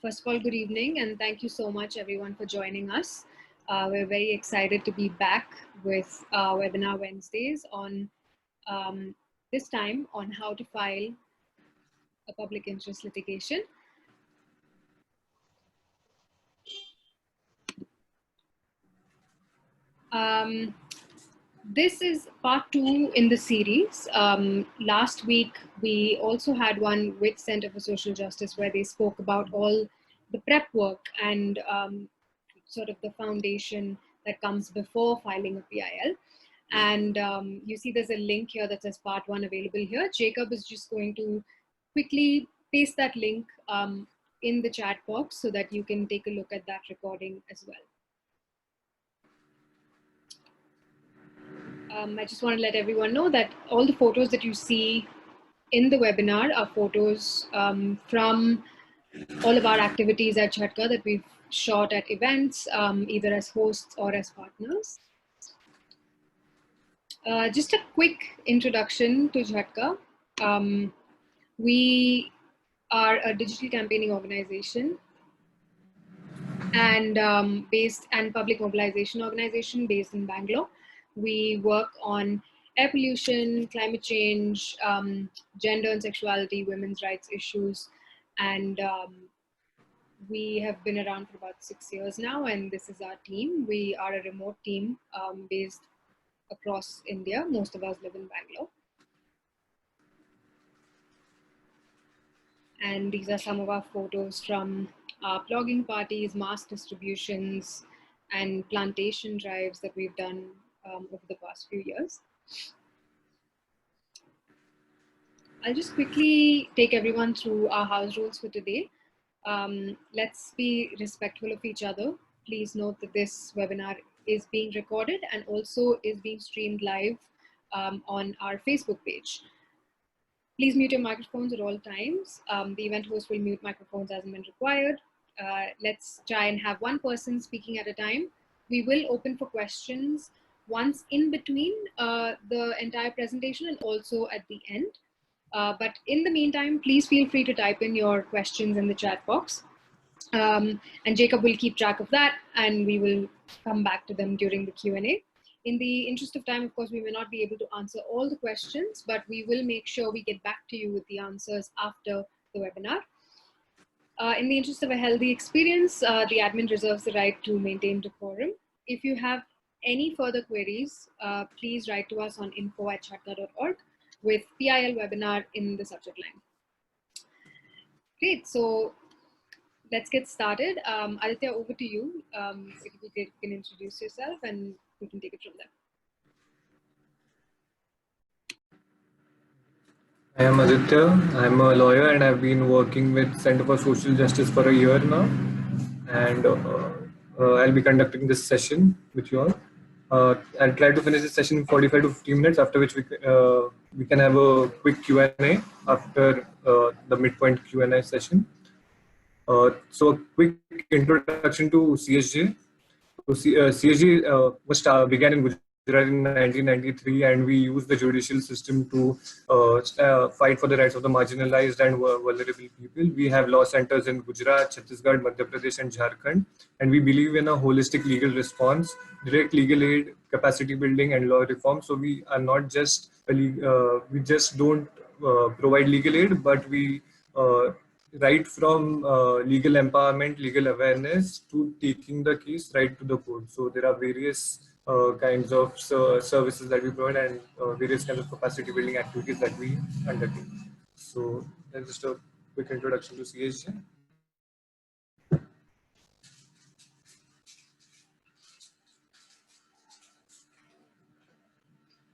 First of all, good evening, and thank you so much, everyone, for joining us. We're very excited to be back with Webinar Wednesdays on this time on how to file a public interest litigation. This is part 2 in the series. Last week, we also had one with Center for Social Justice where they spoke about all the prep work and sort of the foundation that comes before filing a PIL. And you see there's a link here that says part 1 available here. Jacob is just going to quickly paste that link in the chat box so that you can take a look at that recording as well. I just want to let everyone know that all the photos that you see in the webinar are photos from all of our activities at Jhatka that we've shot at events, either as hosts or as partners. Just a quick introduction to Jhatka. We are a digital campaigning organization and public mobilization organization based in Bangalore. We work on air pollution, climate change, gender and sexuality, women's rights issues, and we have been around for about 6 years now, and this is our team. We are a remote team based across India. Most of us live in Bangalore. And these are some of our photos from our blogging parties, mass distributions, and plantation drives that we've done over the past few years. I'll just quickly take everyone through our house rules for today. Let's be respectful of each other. Please note that this webinar is being recorded and also is being streamed live on our Facebook page. Please mute your microphones at all times. The event host will mute microphones as and when required. Let's try and have one person speaking at a time. We will open for questions once in between the entire presentation and also at the end. But in the meantime, please feel free to type in your questions in the chat box. And Jacob will keep track of that and we will come back to them during the Q&A. In the interest of time, of course, we may not be able to answer all the questions, but we will make sure we get back to you with the answers after the webinar. In the interest of a healthy experience, the admin reserves the right to maintain decorum. If you have any further queries, please write to us on info@jhatka.org with PIL webinar in the subject line. Great, so let's get started. Aditya, over to you. If you can introduce yourself and we can take it from there. I am Aditya. I am a lawyer and I've been working with Center for Social Justice for a year now. And I'll be conducting this session with you all. I'll try to finish this session in 45 to 50 minutes, after which we can have a quick Q&A after the midpoint Q&A session. So a quick introduction to CSJ. So CSJ began in Gujarat in 1993, and we use the judicial system to fight for the rights of the marginalized and vulnerable people. We have law centers in Gujarat, Chhattisgarh, Madhya Pradesh, and Jharkhand, and we believe in a holistic legal response, direct legal aid, capacity building, and law reform. So we are not just we just don't provide legal aid, but we right from legal empowerment, legal awareness to taking the case right to the court. So there are various kinds of services that we provide and various kinds of capacity building activities that we undertake. So that's just a quick introduction to CSJ.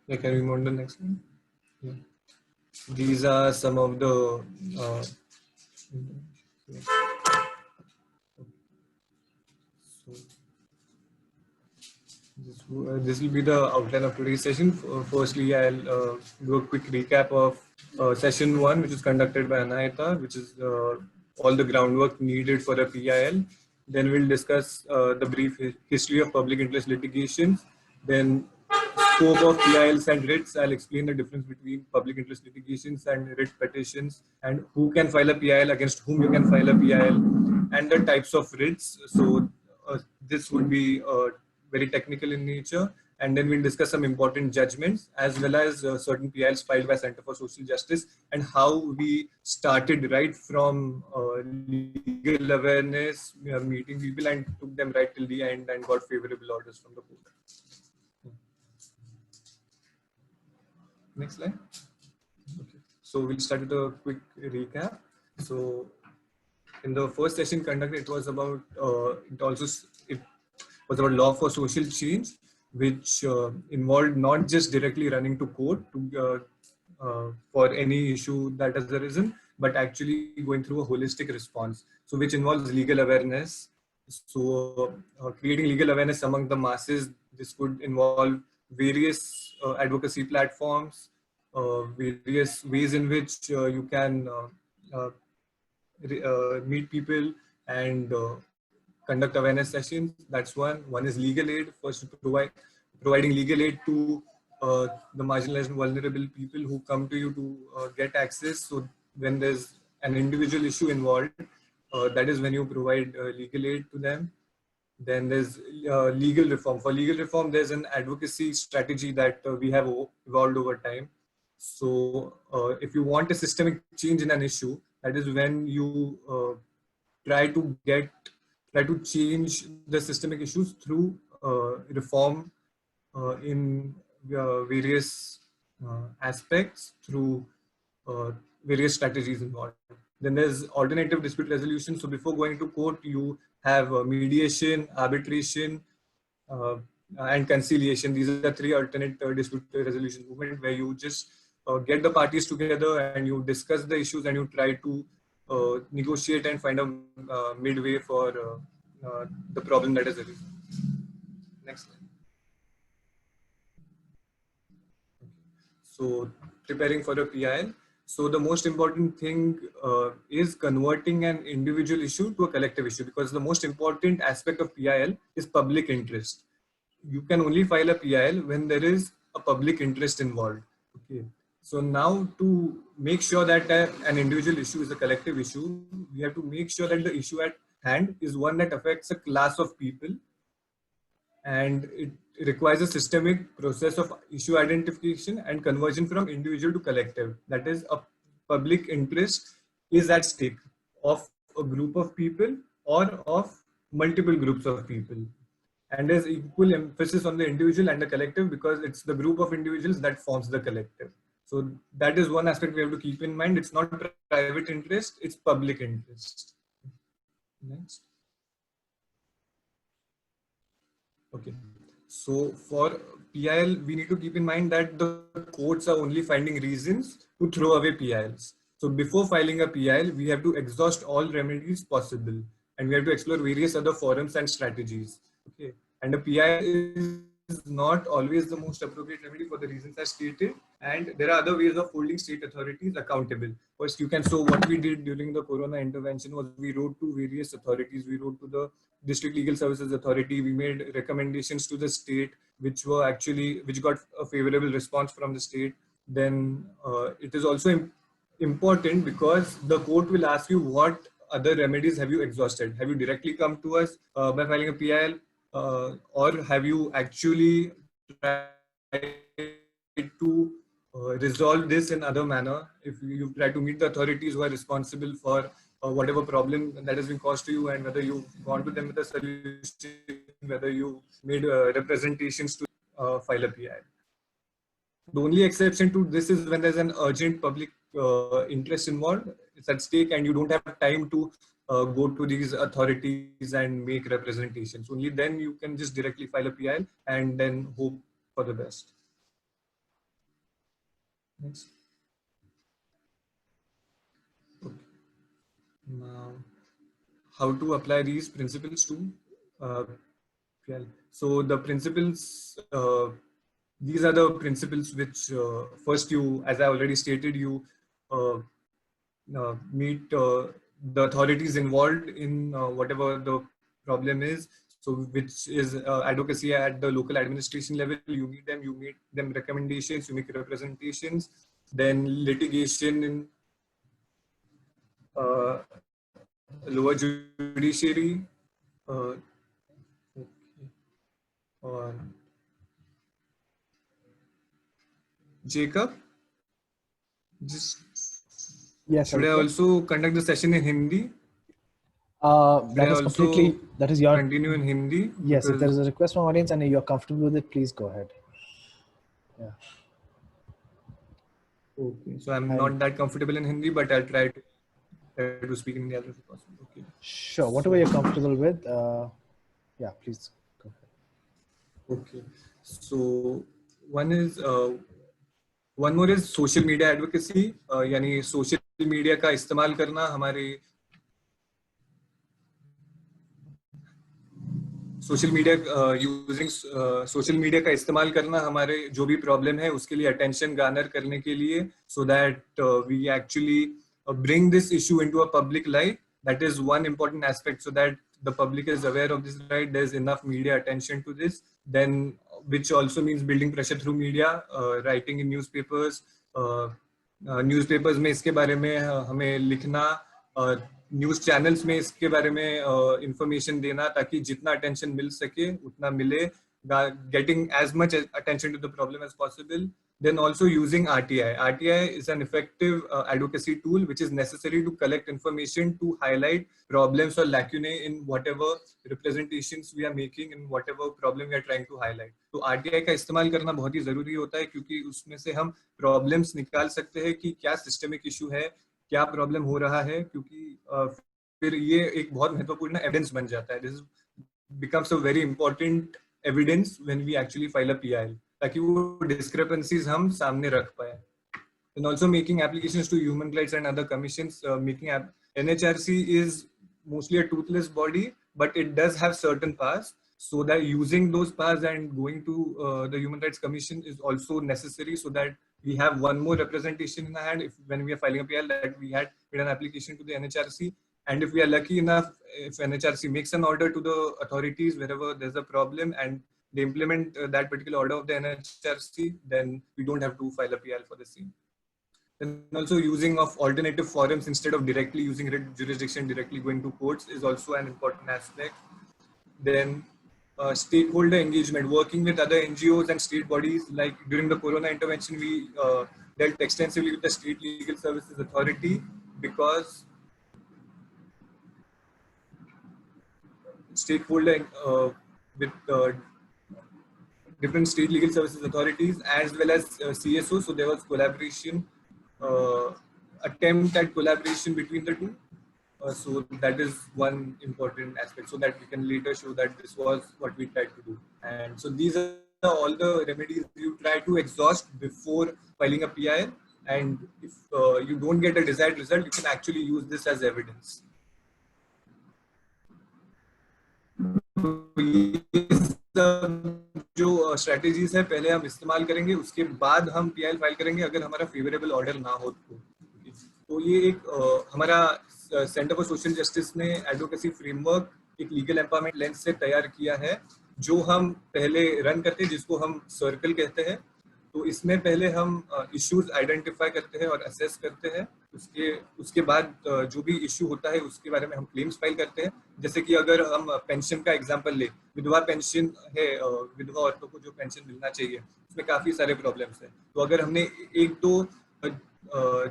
Yeah, can we move on to the next one? Yeah. These are some of the this will be the outline of today's session. Firstly, I'll do a quick recap of session 1, which is conducted by Anahita, which is all the groundwork needed for a PIL. Then we'll discuss the brief history of public interest litigation. Then scope of PILs and writs. I'll explain the difference between public interest litigations and writ petitions and who can file a PIL, against whom you can file a PIL. and the types of writs. So this would be very technical in nature. And then we'll discuss some important judgments as well as certain PILs filed by Center for Social Justice and how we started right from legal awareness, meeting people and took them right till the end and got favorable orders from the court. Next slide. Okay. So we'll start with a quick recap. So in the first session conducted, it was about it was about law for social change, which involved not just directly running to court for any issue that has arisen, but actually going through a holistic response. So which involves legal awareness. So creating legal awareness among the masses. This could involve various advocacy platforms, various ways in which you can meet people and conduct awareness sessions. That's one. One is legal aid. First, providing legal aid to the marginalized and vulnerable people who come to you to get access. So when there's an individual issue involved, that is when you provide legal aid to them. Then there's legal reform. For legal reform, there's an advocacy strategy that we have evolved over time. So if you want a systemic change in an issue, that is when you try to change the systemic issues through reform in various aspects, through various strategies involved. Then there's alternative dispute resolution. So before going to court, you have mediation, arbitration, and conciliation. These are three alternate dispute resolution movement where you just get the parties together and you discuss the issues and you try to negotiate and find a midway for the problem that is arisen. Next slide. So preparing for a PIL. So the most important thing is converting an individual issue to a collective issue, because the most important aspect of PIL is public interest. You can only file a PIL when there is a public interest involved. Okay. So now to make sure that an individual issue is a collective issue, we have to make sure that the issue at hand is one that affects a class of people, and it requires a systemic process of issue identification and conversion from individual to collective. That is, a public interest is at stake of a group of people or of multiple groups of people. And there's equal emphasis on the individual and the collective, because it's the group of individuals that forms the collective. So that is one aspect we have to keep in mind. It's not private interest, it's public interest. Next. Okay. So for PIL, we need to keep in mind that the courts are only finding reasons to throw away PILs. So before filing a PIL, we have to exhaust all remedies possible, and we have to explore various other forums and strategies. Okay. And a PIL is not always the most appropriate remedy for the reasons I stated. And there are other ways of holding state authorities accountable. First, you can, so what we did during the Corona intervention was we wrote to various authorities. We wrote to the District Legal Services Authority. We made recommendations to the state, which got a favorable response from the state. Then it is also important because the court will ask you what other remedies have you exhausted. Have you directly come to us by filing a PIL? Or have you actually tried to resolve this in other manner? If you try to meet the authorities who are responsible for whatever problem that has been caused to you, and whether you've gone to them with a solution, whether you made representations to file a PIL. The only exception to this is when there's an urgent public interest involved, it's at stake, and you don't have time to go to these authorities and make representations. Only then you can just directly file a PIL and then hope for the best. Next. Okay. Now, how to apply these principles to PIL. So the principles, these are the principles which first you, as I already stated, you meet the authorities involved in whatever the problem is. So which is advocacy at the local administration level. You meet them recommendations, you make representations, then litigation in lower judiciary, okay. Or Jacob, just Yes, should I Aditya. also conduct the session in Hindi? Should That I is completely, also that is your, continue in Hindi? yes, if there Because is a request from audience and you're comfortable with it, please go ahead. Yeah. okay, so I'm And not that comfortable in Hindi, but I'll try to speak in Hindi as much as possible. Okay. sure, whatever you're comfortable with, yeah, please go ahead. Okay. So one more is social media advocacy, यानी social media का इस्तेमाल करना हमारे social media using social media का इस्तेमाल करना हमारे जो भी प्रॉब्लम है उसके लिए अटेंशन गार्नर करने के लिए so that we actually bring this issue into a public light. That is one important aspect, so that the public is aware of this, right? There's enough media attention to this, then which also means building pressure through media, writing in newspapers, newspapers में इसके बारे में हमें लिखना, news channels में इसके बारे में इंफॉर्मेशन देना ताकि जितना अटेंशन मिल सके उतना मिले, getting as much attention to the problem as possible. Then also using RTI. RTI is an effective advocacy tool which is necessary to collect information to highlight problems or lacunae in whatever representations we are making, in whatever problem we are trying to highlight. तो RTI का इस्तेमाल करना बहुत ही जरूरी होता है क्योंकि उसमें से हम प्रॉब्लम्स निकाल सकते हैं कि क्या सिस्टमिक इशू है, क्या प्रॉब्लम हो रहा है, क्योंकि फिर ये एक बहुत महत्वपूर्ण एविडेंस बन जाता है. This becomes a very important evidence when we actually file a PIL, ताकि वो discrepancies हम सामने रख पाए. And also making applications to human rights and other commissions. NHRC is mostly a toothless body, but it does have certain powers. So that using those powers and going to the Human Rights Commission is also necessary, so that we have one more representation in our hand. If when we are filing a PIL, that we had made an application to the NHRC, and if we are lucky enough, if NHRC makes an order to the authorities wherever there's a problem and they implement that particular order of the NHRC, then we don't have to file a PIL for the same. And also using of alternative forums instead of directly using jurisdiction, directly going to courts is also an important aspect. Then stakeholder engagement, working with other NGOs and state bodies. Like during the Corona intervention, we dealt extensively with the State Legal Services Authority, because stakeholder with different state legal services authorities as well as CSO. So there was collaboration, attempt at collaboration between the two. So that is one important aspect, so that we can later show that this was what we tried to do. And so these are all the remedies you try to exhaust before filing a PIL. And if you don't get a desired result, you can actually use this as evidence. जो strategies है पहले हम इस्तेमाल करेंगे, उसके बाद हम PIL file करेंगे अगर हमारा फेवरेबल ऑर्डर ना हो तो ये एक हमारा सेंटर फॉर सोशल जस्टिस ने एडवोकेसी फ्रेमवर्क एक लीगल एम्पावरमेंट लेंस से तैयार किया है, जो हम पहले रन करते हैं, जिसको हम सर्कल कहते हैं. तो इसमें पहले हम इश्यूज आइडेंटिफाई करते हैं और असेस करते हैं. उसके बाद जो भी इश्यू होता है उसके बारे में हम क्लेम्स फाइल करते हैं. जैसे कि अगर हम पेंशन का एग्जांपल ले, विधवा पेंशन है, विधवा औरतों को जो पेंशन मिलना चाहिए उसमें काफी सारे प्रॉब्लम्स हैं. तो अगर हमने एक दो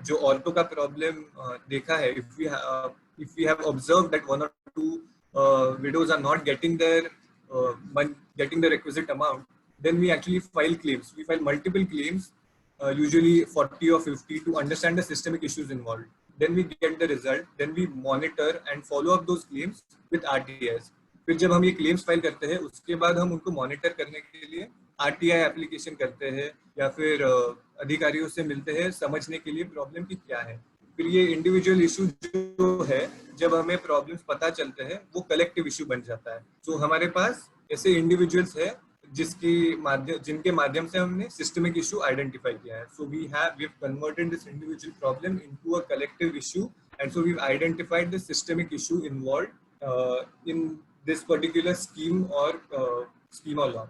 जो औरतों का प्रॉब्लम देखा है, if we have observed that one or two widows are not getting the requisite amount, then we actually file claims. We file multiple claims, usually 40 or 50, to understand the systemic issues involved. Then we get the result, then we monitor and follow up those claims with RTIs. फिर जब हम ये claims file करते हैं, उसके बाद हम उनको मॉनिटर करने के लिए RTI एप्लीकेशन करते हैं, या फिर अधिकारियों से मिलते हैं समझने के लिए प्रॉब्लम की क्या है. फिर ये इंडिविजुअल इशू जो है, जब हमें प्रॉब्लम्स पता चलते हैं, वो कलेक्टिव इशू बन जाता है. तो हमारे पास ऐसे इंडिविजुअल्स है जिनके माध्यम से हमने सिस्टमिक इशू आइडेंटिफाई किया है. So we have converted this individual problem into a collective issue, and so we identified the systemic issue involved in this particular scheme or law.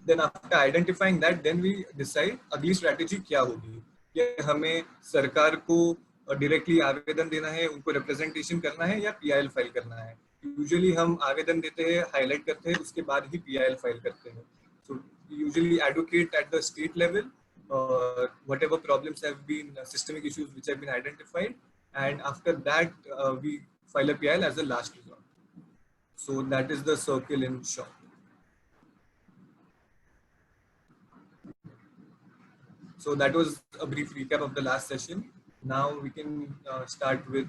Then after identifying that, then we decide अगली strategy क्या होगी. कि हमें सरकार को directly आवेदन देना है, उनको रिप्रेजेंटेशन करना है या PIL फाइल करना है। यूजुअली हम आवेदन देते हैं, हाईलाइट करते हैं, उसके बाद ही PIL फाइल करते हैं। So usually advocate at the state level whatever problems have been systemic issues which have been identified, and after that we file a PIL as a last resort. So that is the circle in short. So that was a brief recap of the last session. Now we can start with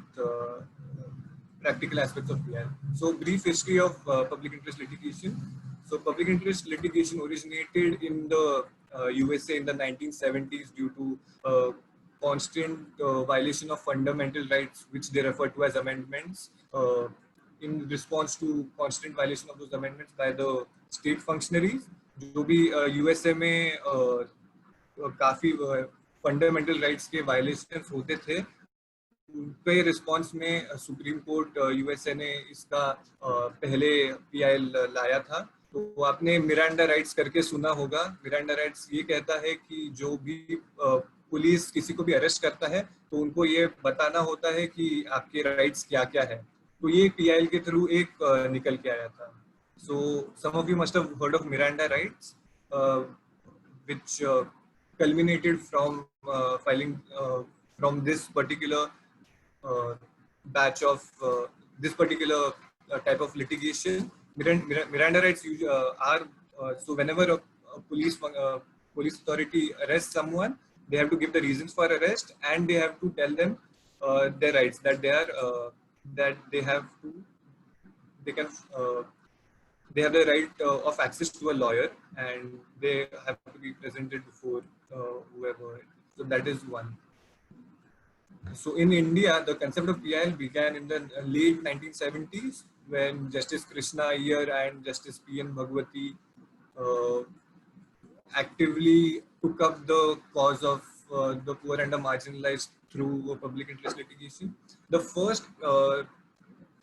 practical aspects of PIL. So brief history of public interest litigation. So public interest litigation originated in the USA in the 1970s due to constant violation of fundamental rights, which they refer to as amendments, in response to constant violation of those amendments by the state functionaries. जो भी USA में काफी fundamental rights के violations होते थे, उनके response में supreme court USA ने इसका पहले PIL लाया था। तो आपने मिरांडा राइट्स करके सुना होगा। मिरांडा राइट्स ये कहता है कि जो भी पुलिस किसी को भी अरेस्ट करता है तो उनको ये बताना होता है कि आपके राइट्स क्या क्या है। तो ये PIL के थ्रू एक निकल के आया था। So some of you must have heard of Miranda rights which culminated from filing from this particular batch of this particular type of litigation. Miranda rights are so whenever a police authority arrests someone, they have to give the reasons for arrest and they have to tell them their rights, that they are that they have to they have the right of access to a lawyer and they have to be presented before whoever. So that is one. So in India, the concept of PIL began in the late 1970s when Justice Krishna Iyer and Justice P.N. Bhagwati actively took up the cause of the poor and the marginalized through public interest litigation. The first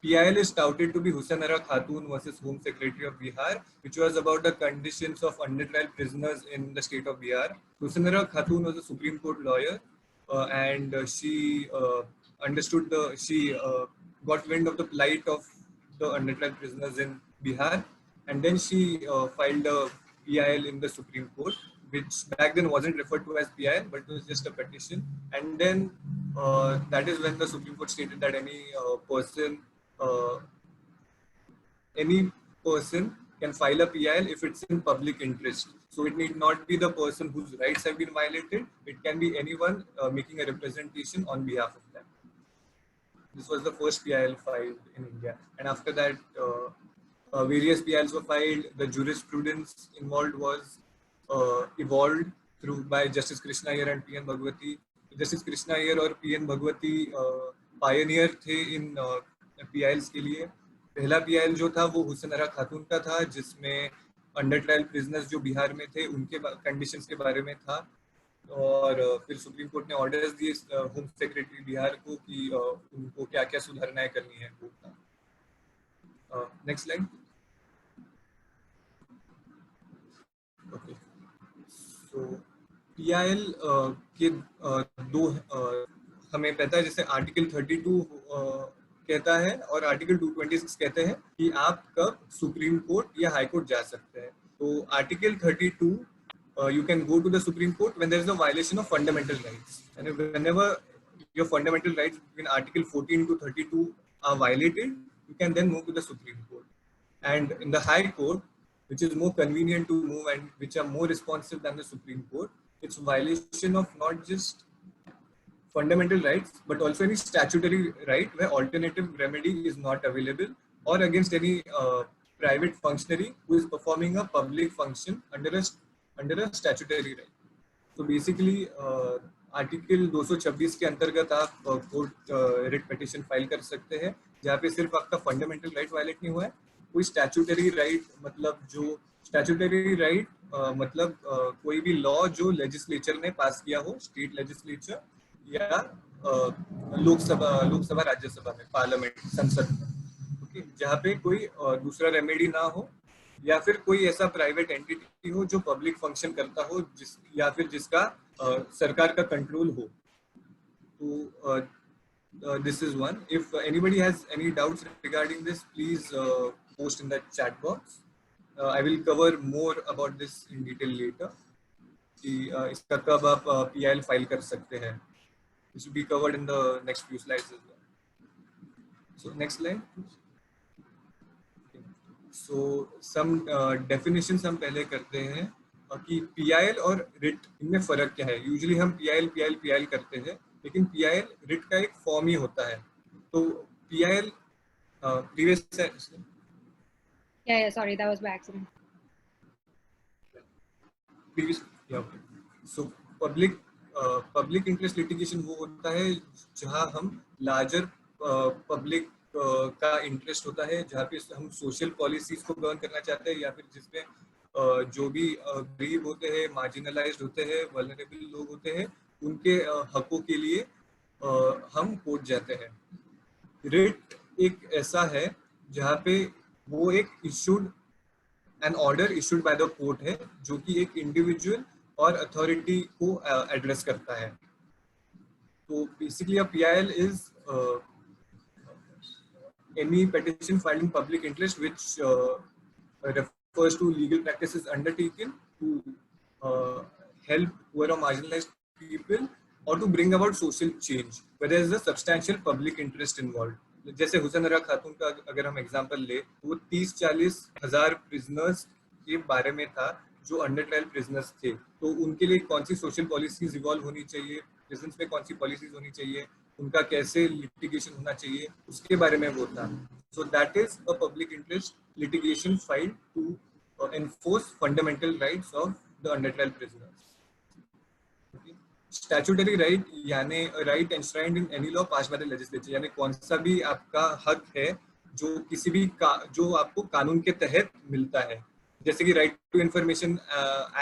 PIL is touted to be Hussain Ara Khatun versus Home Secretary of Bihar, which was about the conditions of under-trial prisoners in the state of Bihar. Hussain Ara Khatun was a Supreme Court lawyer, and she got wind of the plight of the under-trial prisoners in Bihar, and then she filed a PIL in the Supreme Court, which back then wasn't referred to as PIL, but it was just a petition. And then that is when the Supreme Court stated that any person can file a PIL if it's in public interest. So it need not be the person whose rights have been violated. It can be anyone making a representation on behalf of them. This was the first PIL filed in India. And after that, various PILs were filed. The jurisprudence involved was evolved by Justice Krishna Iyer and P.N. Bhagwati. Justice Krishna Iyer और P.N. Bhagwati pioneer थे in PILs के लिए। पहला PIL जो था वो हुसैन अरा खातून का था, जिसमें अंडर ट्रायल प्रिजनर्स जो बिहार में थे उनके कंडीशंस के बारे में था, और फिर सुप्रीम कोर्ट ने ऑर्डर्स दिए होम सेक्रेटरी बिहार को कि उनको क्या क्या सुधारणाएं करनी है। Next slide. ओके, सो PIL के दो हमें पता है, जैसे आर्टिकल 32 कहता है और आर्टिकल 226 कहते हैं कि आप कब सुप्रीम कोर्ट या हाई कोर्ट जा सकते हैं। तो article 32 you can go to the Supreme Court when there is a violation of fundamental rights, and whenever your fundamental rights between article 14 to 32 are violated, you can then move to the Supreme Court. And in the High Court, which is more convenient to move and which are more responsive than the Supreme Court, it's violation of not just fundamental rights but also any statutory right where alternative remedy is not available, or against any private functionary who is performing a public function under a statutory right. So basically article 226 के अंतर्गत आप court writ petition file कर सकते हैं, जहाँ पे सिर्फ आपका फंडामेंटल राइट वायलेट नहीं हुआ है, कोई स्टैट्यूटरी राइट मतलब जो स्टैट्यूटरी राइट मतलब कोई भी लॉ जो लेजिस्लेचर ने पास किया हो, स्टेट लेजिस्लेचर या लोकसभा राज्यसभा में, पार्लियामेंट, संसद में, ओके, जहाँ पे कोई दूसरा रेमेडी ना हो या फिर कोई ऐसा प्राइवेट एंटिटी हो जो पब्लिक फंक्शन करता हो या फिर जिसका सरकार का कंट्रोल हो। तो this is one. If anybody has any doubts regarding this, please post in the chat box. I will cover more about this in detail later. कि इसका कब आप PIL फाइल कर सकते हैं. This will be covered in the next few slides as well. So next slide. So some definitions हम पहले करते हैं कि PIL और RIT इनमें फर्क क्या है. यूजुअली हम PIL करते हैं, लेकिन PIL RIT का एक फॉर्म ही होता है. तो PIL previous Yeah, sorry, that was by accident. Okay. So public interest litigation वो होता है जहाँ हम larger public का इंटरेस्ट होता है, जहाँ पे हम सोशल पॉलिसीज को गवर्न करना चाहते हैं, या फिर जिसमें जो भी गरीब होते हैं, मार्जिनलाइज्ड होते हैं, वल्नरेबल लोग होते हैं, उनके हकों के लिए हम कोर्ट जाते हैं. रिट एक ऐसा है जहाँ पे वो एक issued N order issued by the court है, जो कि एक इंडिविजुअल और अथॉरिटी को एड्रेस करता है. तो basically a PIL is any petition filed in public interest which refers to legal practices undertaken to help poor or marginalized people or to bring about social change where there is a substantial public interest involved. जैसे हुसैन अरा खातून का अगर हम example ले, वो 30-40 हज़ार prisoners के बारे में था जो अंडर ट्रायल प्रिजनर्स थे. तो उनके लिए कौन सी सोशल पॉलिसीज इवॉल्व होनी चाहिए, प्रिजन्स में कौन सी पॉलिसीज होनी चाहिए, उनका कैसे लिटिगेशन होना चाहिए, उसके बारे में वो था. So that is a public interest litigation filed to enforce fundamental rights of the under trial prisoners. Statutory right यानी right enshrined in any law pass by the legislature, यानी कौन सा भी आपका हक है जो किसी भी जो आपको कानून के तहत मिलता है. जैसे कि राइट टू इंफॉर्मेशन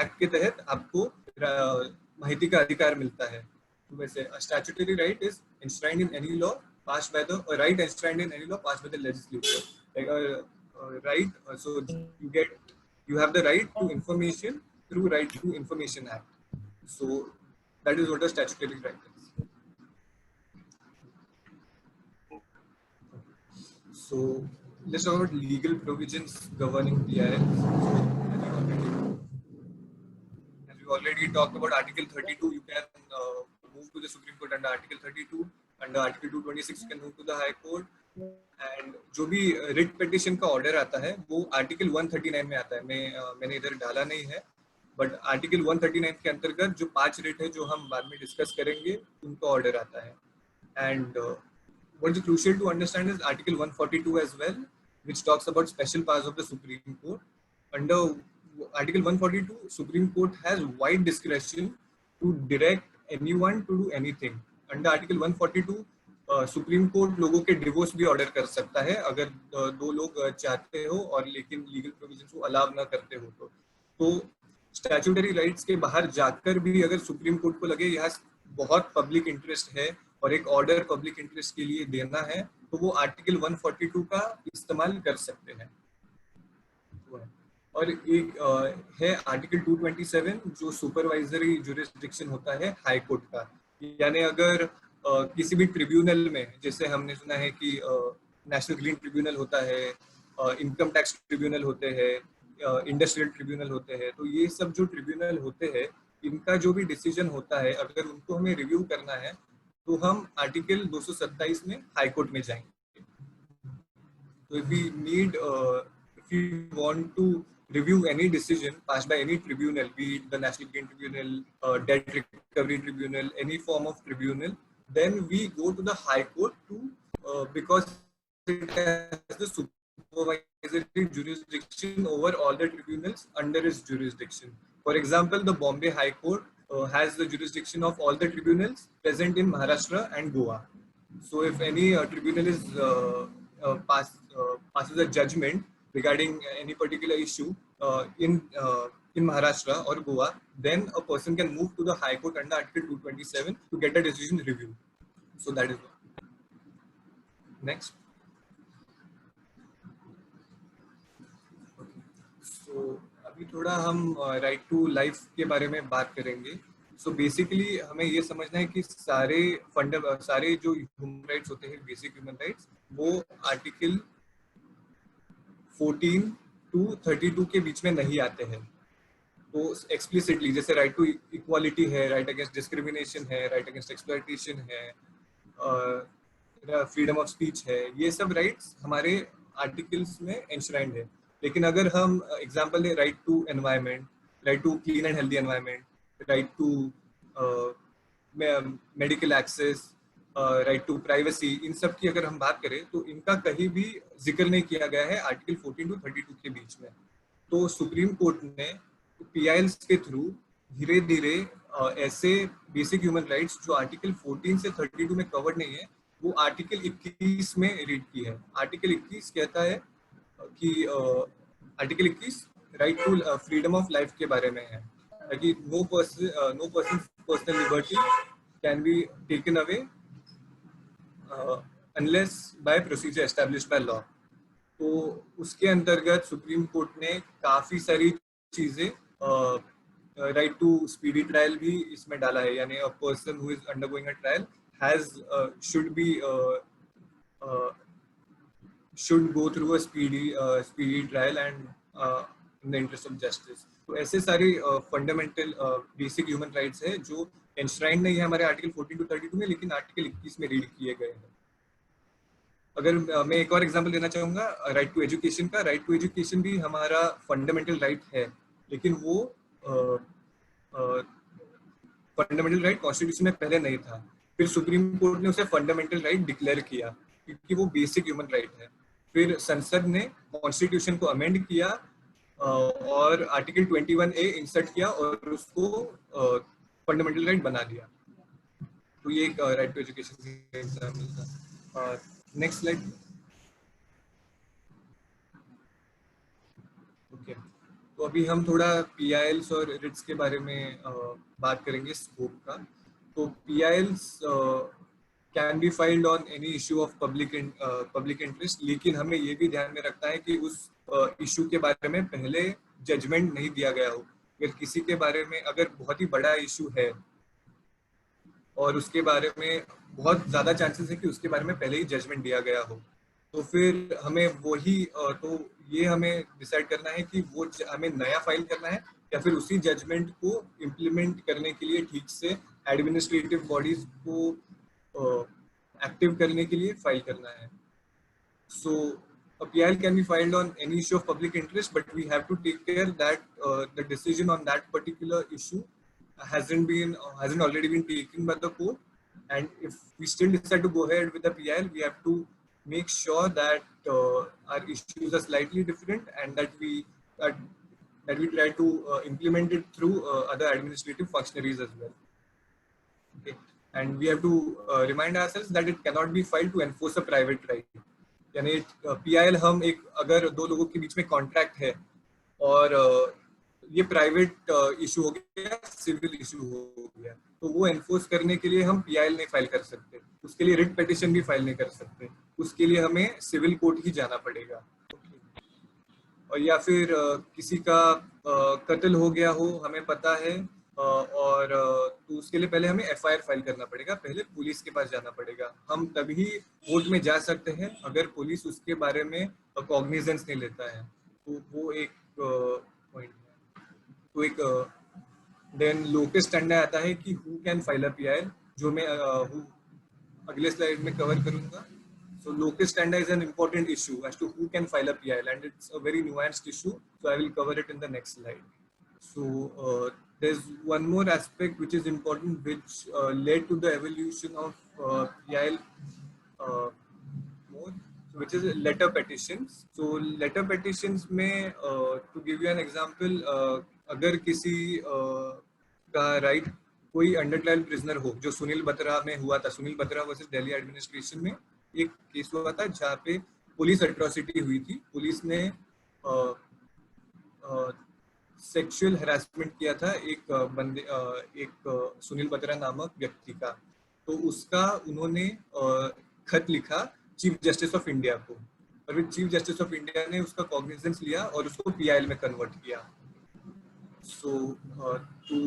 एक्ट के तहत आपको माहिती का अधिकार मिलता है. वैसे statutory right is enshrined in any law passed by the right enshrined in any law passed by the legislature. Like right, so you have the right to information through Right to Information Act. So that is what a statutory right is. So let's talk about legal provisions governing PIL. As we already talked about Article 32, you can move to the Supreme Court under Article 32. Under Article 226, you can move to the High Court. And जो भी writ petition का order आता है वो article 139 में आता है. मैंने इधर डाला नहीं है, बट आर्टिकल 139 के अंतर्गत जो 5 रिट है जो हम बाद में डिस्कस करेंगे, उनका ऑर्डर आता है. And what is crucial to understand is Article 142 as well, which talks about special powers of the Supreme Court. Under Article 142, Supreme Court has wide discretion to direct anyone to do anything. Under Article 142, supreme court लोगों के divorce भी order कर सकता है अगर दो लोग चाहते हो और लेकिन लीगल प्रोविजंस को अलाउ ना करते हो. तो स्टैट्यूटरी राइट्स के बाहर जाकर भी अगर सुप्रीम कोर्ट को लगे यहाँ बहुत पब्लिक इंटरेस्ट है और एक ऑर्डर पब्लिक इंटरेस्ट के लिए देना है, तो वो आर्टिकल 142 का इस्तेमाल कर सकते हैं. और एक है आर्टिकल 227 जो सुपरवाइजरी जुरिस्डिक्शन होता है हाई कोर्ट का. यानी अगर किसी भी ट्रिब्यूनल में, जैसे हमने सुना है कि नेशनल ग्रीन ट्रिब्यूनल होता है, इनकम टैक्स ट्रिब्यूनल होते हैं, इंडस्ट्रियल ट्रिब्यूनल होते हैं, तो ये सब जो ट्रिब्यूनल होते हैं इनका जो भी डिसीजन होता है अगर उनको हमें रिव्यू करना है तो हम आर्टिकल 227 में हाई कोर्ट में जाएंगे. तो if we need if you want to review any decision passed by any tribunal, be it the National Green Tribunal, Debt Recovery Tribunal, any form of tribunal, then we go to the High Court to because it has the supervisory jurisdiction over all the tribunals under its jurisdiction. For example, the Bombay High Court has the jurisdiction of all the tribunals present in Maharashtra and Goa. So if any tribunal is passes a judgment regarding any particular issue in Maharashtra or Goa, then a person can move to the High Court under Article 227 to get a decision reviewed. So that is one. Next. Okay. So अभी थोड़ा हम right to life के बारे में बात करेंगे. So basically हमें ये समझना है कि सारे जो ह्यूमन राइट्स होते हैं, बेसिक ह्यूमन राइट्स, वो आर्टिकल 14 टू 32 के बीच में नहीं आते हैं। तो एक्सप्लिसिटली जैसे राइट टू इक्वालिटी है, राइट अगेंस्ट डिस्क्रिमिनेशन है, राइट अगेंस्ट एक्सप्लॉयटेशन है, फ्रीडम ऑफ स्पीच है, ये सब राइट्स हमारे आर्टिकल्स में एंश्राइंड है। लेकिन अगर हम एग्जांपल ले, right to environment, right to clean and healthy environment, right to medical access, right to privacy, इन सब की अगर हम बात करें तो इनका कहीं भी जिक्र नहीं किया गया है आर्टिकल 14 टू 32 के बीच में। तो सुप्रीम कोर्ट ने पीआईएल्स के थ्रू धीरे धीरे ऐसे बेसिक ह्यूमन राइट्स जो आर्टिकल 14 से 32 में कवर्ड नहीं है, वो आर्टिकल 21 में रीड की है। आर्टिकल 21 कहता है कि article 21 right to freedom of life के बारे में है, कि no person personal liberty can be taken away unless by procedure established by law. तो उसके अंतर्गत सुप्रीम कोर्ट ने काफी सारी चीजें, राइट टू स्पीडी ट्रायल भी इसमें डाला है, यानी a person who is undergoing a trial should go through a speedy trial and in the interest of justice। तो ऐसे सारे फंडामेंटल बेसिक ह्यूमन राइट्स है जो एंश्राइंड नहीं है हमारे आर्टिकल 14 टू 32 में, लेकिन आर्टिकल 21 में रीड किए गए हैं। अगर मैं एक और एग्जांपल देना चाहूंगा राइट टू एजुकेशन का। राइट टू एजुकेशन भी हमारा फंडामेंटल राइट है, लेकिन वो फंडामेंटल राइट कॉन्स्टिट्यूशन में पहले नहीं था। फिर सुप्रीम कोर्ट ने उसे फंडामेंटल राइट डिक्लेयर किया क्योंकि वो बेसिक ह्यूमन राइट है। फिर संसद ने कॉन्स्टिट्यूशन को अमेंड किया और आर्टिकल 21A इंसर्ट किया और उसको फंडामेंटल राइट बना दिया। तो ये एक राइट टू एजुकेशन का एग्जांपल था। Next slide. ओके, तो अभी हम थोड़ा पीआईएल्स और रिट्स के बारे में बात करेंगे, स्कोप का। तो PILs can be filed on any issue of public interest, लेकिन हमें ये भी ध्यान में रखना है कि उस इशू के बारे में पहले जजमेंट नहीं दिया गया हो। अगर किसी के बारे में अगर बहुत ही बड़ा इशू है और उसके बारे में बहुत ज्यादा चांसेस है कि उसके बारे में पहले ही जजमेंट दिया गया हो, तो फिर हमें तो ये हमें डिसाइड करना है कि वो हमें नया फाइल करना है या फिर उसी जजमेंट को इम्प्लीमेंट करने के लिए ठीक से एडमिनिस्ट्रेटिव बॉडीज को एक्टिव करने के लिए फाइल करना है। सो a PIL can be filed on any issue of public interest, but we have to take care that the decision on that particular issue hasn't already been taken by the court, and if we still decide to go ahead with the PIL, we have to make sure that our issues are slightly different and that we try to implement it through other administrative functionaries as well. Okay. And we have to remind ourselves that it cannot be filed to enforce a private right. यानी PIL हम अगर दो लोगों के बीच में contract है और ये प्राइवेट इशू हो गया, सिविल इशू हो गया, तो वो एनफोर्स करने के लिए हम पीआईएल नहीं फाइल कर सकते, उसके लिए रिट पिटीशन भी फाइल नहीं कर सकते, उसके लिए हमें सिविल कोर्ट ही जाना पड़ेगा। और या फिर किसी का कत्ल हो गया हो, हमें पता है, और तो उसके लिए पहले हमें एफआईआर फाइल करना पड़ेगा, पहले पुलिस के पास जाना पड़ेगा। हम तभी कोर्ट में जा सकते हैं अगर पुलिस उसके बारे में कॉग्निजेंस नहीं लेता है, तो वो एक पॉइंट है। तो एक देन लोकस स्टैंडर्ड आता है कि who can file a PIL, जो मैं अगले स्लाइड में कवर करूंगा। So locus standi is an important issue as to who can file a PIL, and it's a very nuanced issue. So I will cover it in the next slide. So there's one more aspect which is important, which led to the evolution of PIL more, which is letter petitions. So letter petitions में to give you an example, अगर किसी का right कोई under trial prisoner हो, जो सुनील बत्रा में हुआ था, सुनील बत्रा वर्सेस दिल्ली एडमिनिस्ट्रेशन में एक केस हुआ था जहाँ पे पुलिस एट्रोसिटी हुई थी। पुलिस ने सेक्सुअल हैरेसमेंट किया था एक सुनील बत्रा नामक व्यक्ति का, तो उसका उन्होंने खत लिखा चीफ जस्टिस ऑफ इंडिया को, और फिर चीफ जस्टिस ऑफ इंडिया ने उसका कॉग्निजेंस लिया और उसको पीआईएल में कन्वर्ट किया। सो to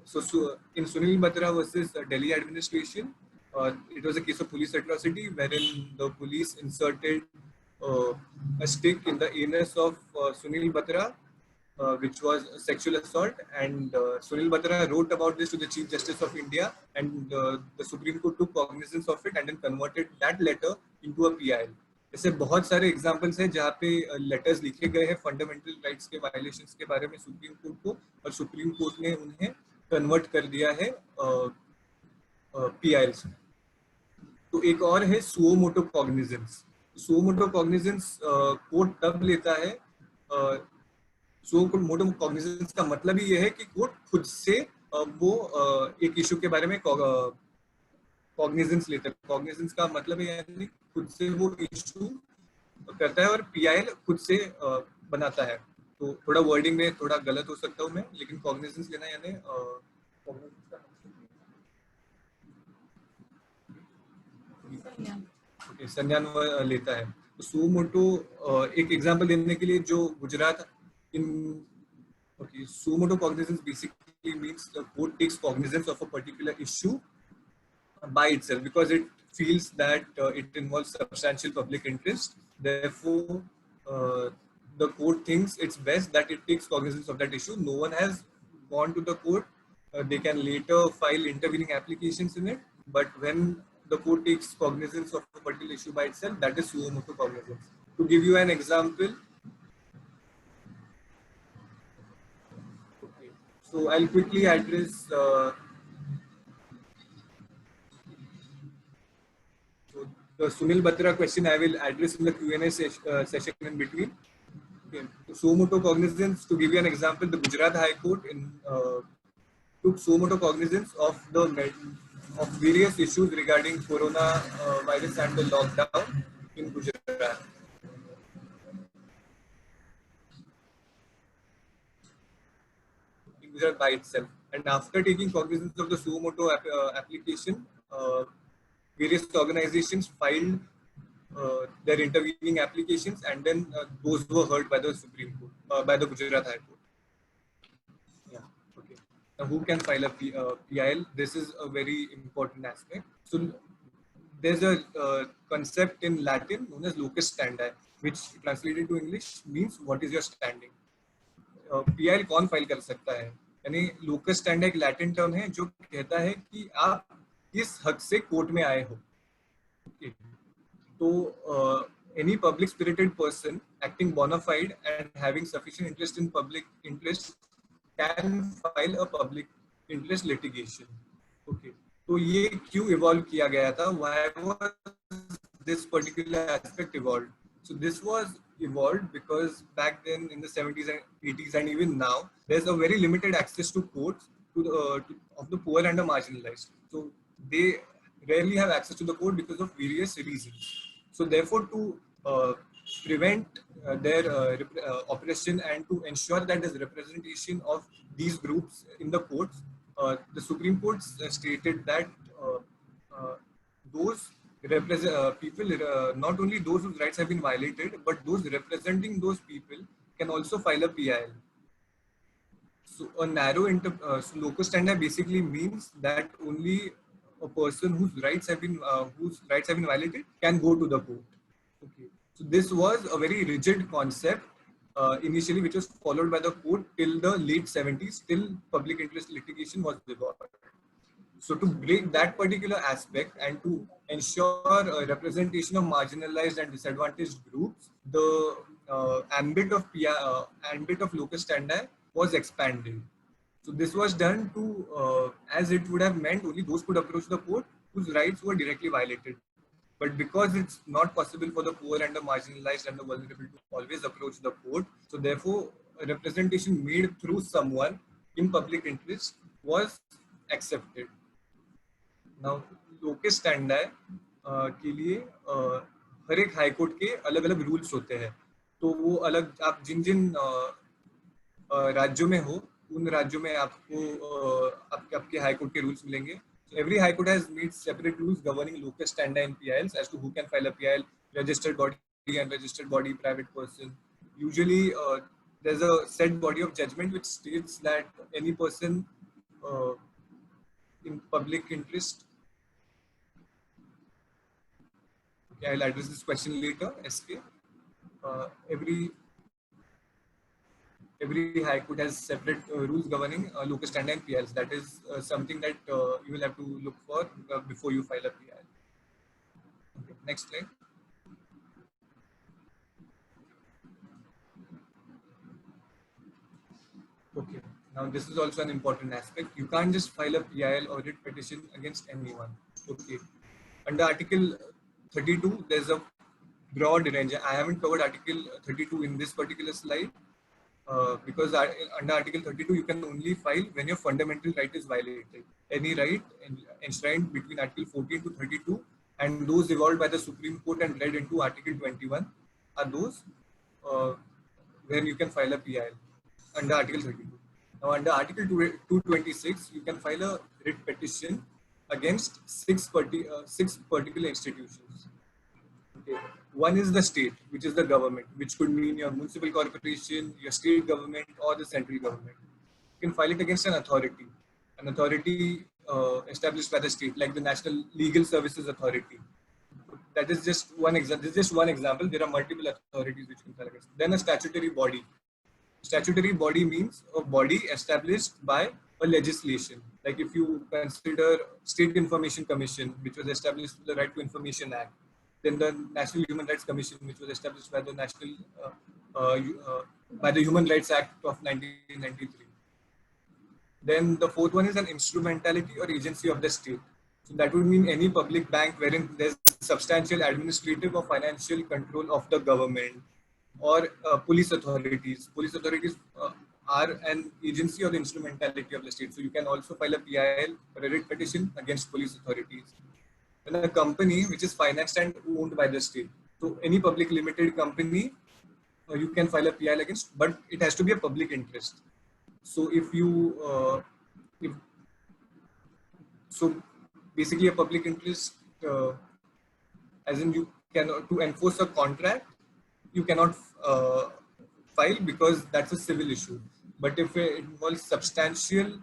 So in Sunil Batra versus Delhi administration, it was a case of police atrocity wherein the police inserted a stick in the anus of Sunil Batra, which was a sexual assault, and Sunil Batra wrote about this to the Chief Justice of India, and the Supreme Court took cognizance of it and then converted that letter into a PIL. ऐसे बहुत सारे examples हैं जहाँ पे letters लिखे गए हैं fundamental rights के वायलेशंस के बारे में सुप्रीम कोर्ट को, और सुप्रीम कोर्ट ने उन्हें कन्वर्ट कर दिया है PILs में. तो एक और है suo motu cognizance. Suo motu cognizance court तब लेता है, सुओ मोटो कॉग्निजेंस का मतलब ही ये है कि कोर्ट खुद से वो एक इशू के बारे में कॉग्निजेंस लेता है. कॉग्निजेंस का मतलब है यानी खुद से वो इशू करता है, और PIL खुद से बनाता है. तो थोड़ा वर्डिंग में थोड़ा गलत हो सकता हूँ मैं, लेकिन कॉग्निजेंस लेना यानी संज्ञान लेता है. तो सुओ मोटो एक एग्जांपल देने के लिए जो Gujarat in suo motu cognizance basically means the court takes cognizance of a particular issue by itself because it feels that it involves substantial public interest. Therefore, the court thinks it's best that it takes cognizance of that issue. No one has gone to the court. They can later file intervening applications in it. But when the court takes cognizance of a particular issue by itself, that is suo motu cognizance. To give you an example, okay, so I'll quickly address the Sunil Batra question. I will address in the Q&A session in between. Okay. So, suo motu cognizance, to give you an example, the Gujarat High Court took suo motu cognizance of various issues regarding corona virus and the lockdown in Gujarat. In Gujarat by itself. And after taking cognizance of the suo motu application, various organizations filed their intervening applications, and then those were heard by the Supreme Court, by the Gujarat High Court. Yeah. Okay. Now, who can file a PIL? This is a very important aspect. So, there's a concept in Latin known as locus standi, which translated to English means what is your standing. PIL कौन file कर सकता है? यानी locus standi एक Latin term है जो कहता है कि आप किस हक से कोर्ट में आए हो. तो any public spirited person acting bona fide and having sufficient interest in public interest can file a public interest litigation. Okay. तो ये क्यों इवॉल्व किया गया था? Why was this particular aspect evolved? So this was evolved because back then in the 70s and 80s and even now, there's a very limited access to courts of the poor and the marginalized. So they rarely have access to the court because of various reasons. So therefore, to prevent their oppression and to ensure that there's representation of these groups in the courts, the Supreme Court stated that those people, not only those whose rights have been violated, but those representing those people can also file a PIL. So a narrow locus standi basically means that only a person whose rights have been violated can go to the court. Okay. So this was a very rigid concept initially, which was followed by the court till the late 70s, till public interest litigation was developed. So to break that particular aspect and to ensure representation of marginalized and disadvantaged groups, the ambit of locus standi was expanded. So this was done to, as it would have meant only those could approach the court whose rights were directly violated. But because it's not possible for the poor and the marginalized and the vulnerable to always approach the court, so therefore a representation made through someone in public interest was accepted. Now, locus standi के लिए हर एक high court के अलग अलग rules होते हैं. तो वो अलग आप जिन राज्यों में हो उन राज्यों में आपको आपके हाई कोर्ट के रूल्स मिलेंगे. So every high court has made separate rules governing locus standi and PILs as to who can file a PIL, registered body and registered body, private person. Usually there's a set body of judgment which states that any person in public interest? Okay, I'll address this question later. SK. Every high court has separate rules governing locus standi and PILs. That is something that you will have to look for before you file a PIL. Okay, next slide. Okay, now this is also an important aspect. You can't just file a PIL or writ petition against anyone. Okay, under Article 32, there's a broad range. I haven't covered Article 32 in this particular slide because under Article 32, you can only file when your fundamental right is violated. Any right enshrined between Article 14 to 32 and those evolved by the Supreme Court and read into Article 21 are those where you can file a PIL under Article 32. Now, under Article 226, you can file a writ petition against six particular institutions. Okay. One is the state, which is the government, which could mean your municipal corporation, your state government, or the central government. You can file it against an authority established by the state, like the National Legal Services Authority. That is just one example. This is just one example. There are multiple authorities which can file against. Then a statutory body. Statutory body means a body established by a legislation. Like if you consider State Information Commission, which was established with the Right to Information Act, then the National Human Rights Commission, which was established by the Human Rights Act of 1993. Then the fourth one is an instrumentality or agency of the state. So that would mean any public bank wherein there's substantial administrative or financial control of the government, or police authorities. Police authorities are an agency or the instrumentality of the state. So you can also file a PIL or a writ petition against police authorities. And a company which is financed and owned by the state. So any public limited company, you can file a PIL against, but it has to be a public interest. So so basically a public interest, as in you cannot, to enforce a contract, you cannot file because that's a civil issue. But if it involves substantial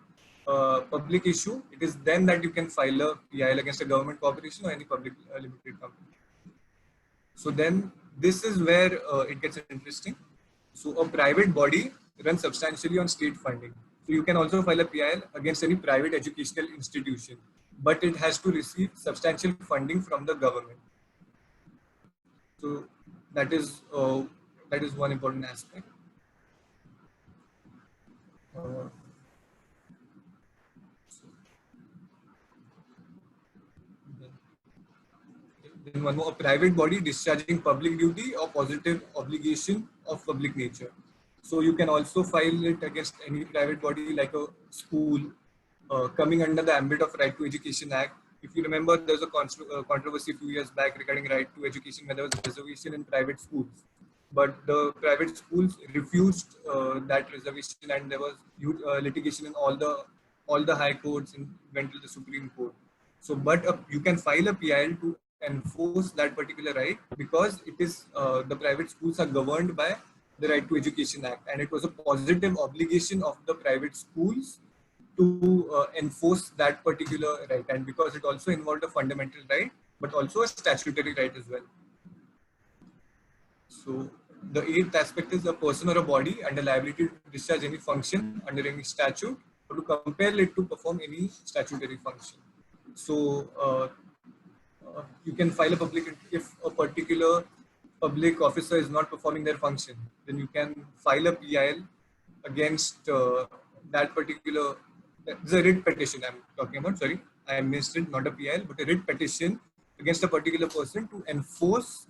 public issue, it is then that you can file a PIL against a government corporation or any public limited company. So then this is where it gets interesting. So a private body runs substantially on state funding. So you can also file a PIL against any private educational institution, but it has to receive substantial funding from the government. So that is one important aspect. Then one more, a private body discharging public duty or positive obligation of public nature. So you can also file it against any private body like a school coming under the ambit of Right to Education Act. If you remember, there's a controversy a few years back regarding right to education when there was a reservation in private schools. But the private schools refused that reservation, and there was litigation in all the high courts and went to the Supreme Court. So, but you can file a PIL to enforce that particular right because it is the private schools are governed by the Right to Education Act, and it was a positive obligation of the private schools to enforce that particular right, and because it also involved a fundamental right but also a statutory right as well. So the eighth aspect is a person or a body under liability to discharge any function under any statute or to compel it to perform any statutory function. So you can file a public, if a particular public officer is not performing their function, then you can file a PIL against that particular, it's a writ petition I'm talking about, sorry, I missed it, not a PIL, but a writ petition against a particular person to enforce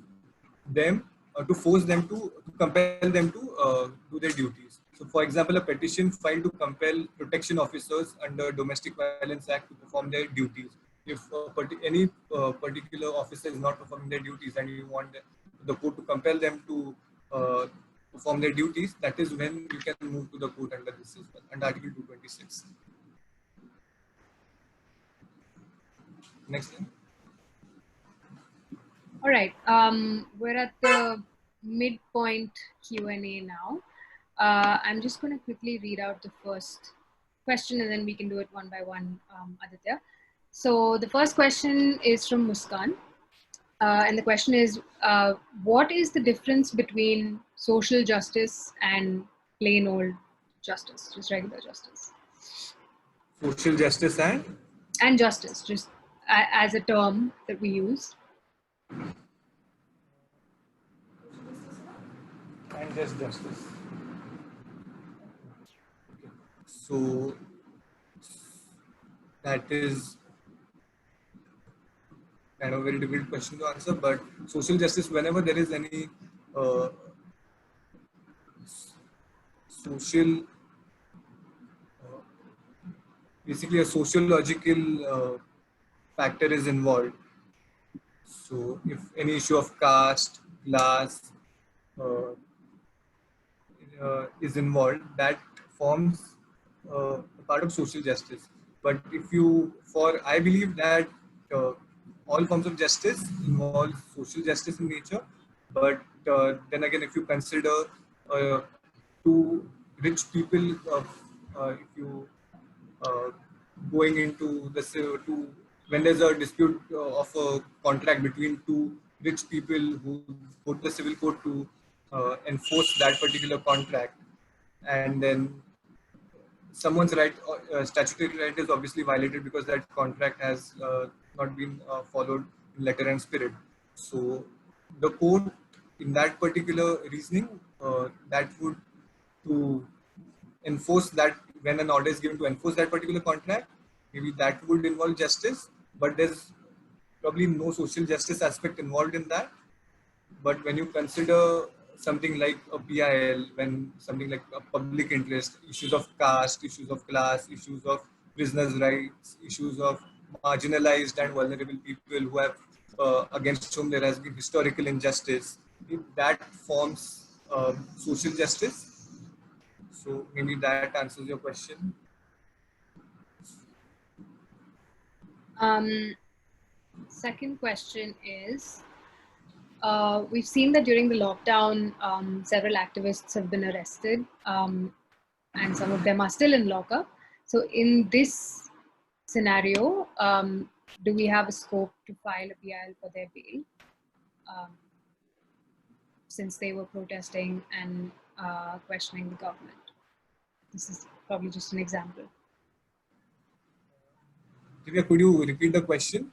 them, to force them to compel them to do their duties. So for example, a petition filed to compel protection officers under Domestic Violence Act to perform their duties. If any particular officer is not performing their duties and you want the court to compel them to perform their duties, that is when you can move to the court under this system, under Article 226. Next one. All right, we're at the midpoint Q&A now. I'm just going to quickly read out the first question, and then we can do it one by one, Aditya. So the first question is from Muskan. And the question is, what is the difference between social justice and plain old justice, just regular justice? Social justice And justice, just as a term that we use. and just justice. So that is kind of a very difficult question to answer, but social justice, whenever there is any social, basically a sociological factor is involved. So if any issue of caste, class is involved, that forms a part of social justice. But if you, I believe that all forms of justice involve social justice in nature. But then again, if you consider two rich people, if you going into the when there's a dispute of a contract between two rich people who go to the civil court to enforce that particular contract, and then someone's right, statutory right is obviously violated because that contract has not been followed in letter and spirit. So the court, in that particular reasoning, that would to enforce that, when an order is given to enforce that particular contract, maybe that would involve justice, but there's probably no social justice aspect involved in that. But when you consider something like a PIL, when something like a public interest, issues of caste, issues of class, issues of prisoners' rights, issues of marginalized and vulnerable people who have against whom there has been historical injustice, that forms social justice. So maybe that answers your question. Second question is, we've seen that during the lockdown, several activists have been arrested, and some of them are still in lockup. So in this scenario, do we have a scope to file a PIL for their bail, since they were protesting and questioning the government? This is probably just an example. Divya, could you repeat the question?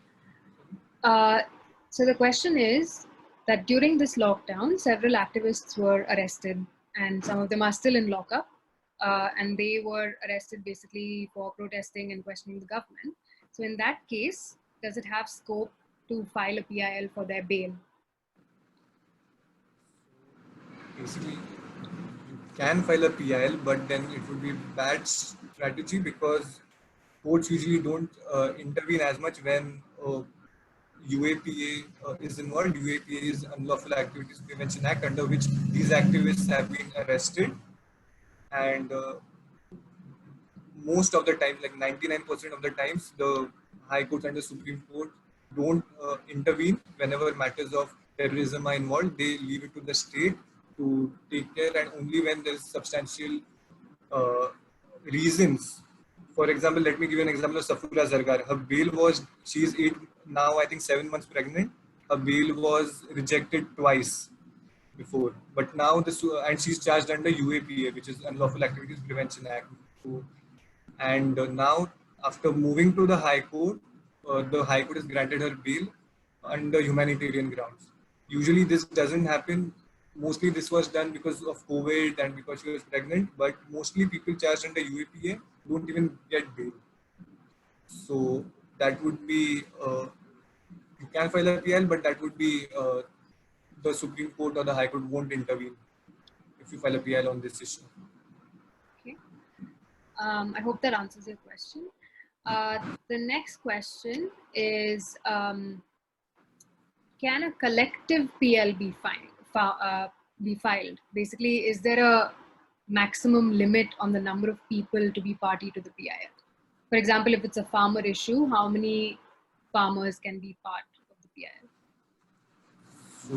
So the question is that during this lockdown, several activists were arrested, and some of them are still in lockup. And they were arrested basically for protesting and questioning the government. So in that case, does it have scope to file a PIL for their bail? Basically, you can file a PIL, but then it would be bad strategy because courts usually don't intervene as much when UAPA is involved. UAPA is Unlawful Activities Prevention Act, under which these activists have been arrested. And most of the time, like 99% of the times, the High Court and the Supreme Court don't intervene whenever matters of terrorism are involved. They leave it to the state to take care, and only when there's substantial reasons. For example, let me give you an example of Safura Zargar. Her bail was, she's now I think 7 months pregnant. Her bail was rejected twice before, but now this, and she's charged under UAPA, which is Unlawful Activities Prevention Act. So, and now after moving to the High Court has granted her bail under humanitarian grounds. Usually this doesn't happen. Mostly this was done because of COVID and because she was pregnant, but mostly people charged under UAPA don't even get bail. So that would be, you can file a PIL, but that would be, the Supreme Court or the High Court won't intervene if you file a PIL on this issue. Okay. I hope that answers your question. The next question is, can a collective PIL be filed? Basically, is there a maximum limit on the number of people to be party to the PIL? For example, if it's a farmer issue, how many farmers can be part of the PIL? So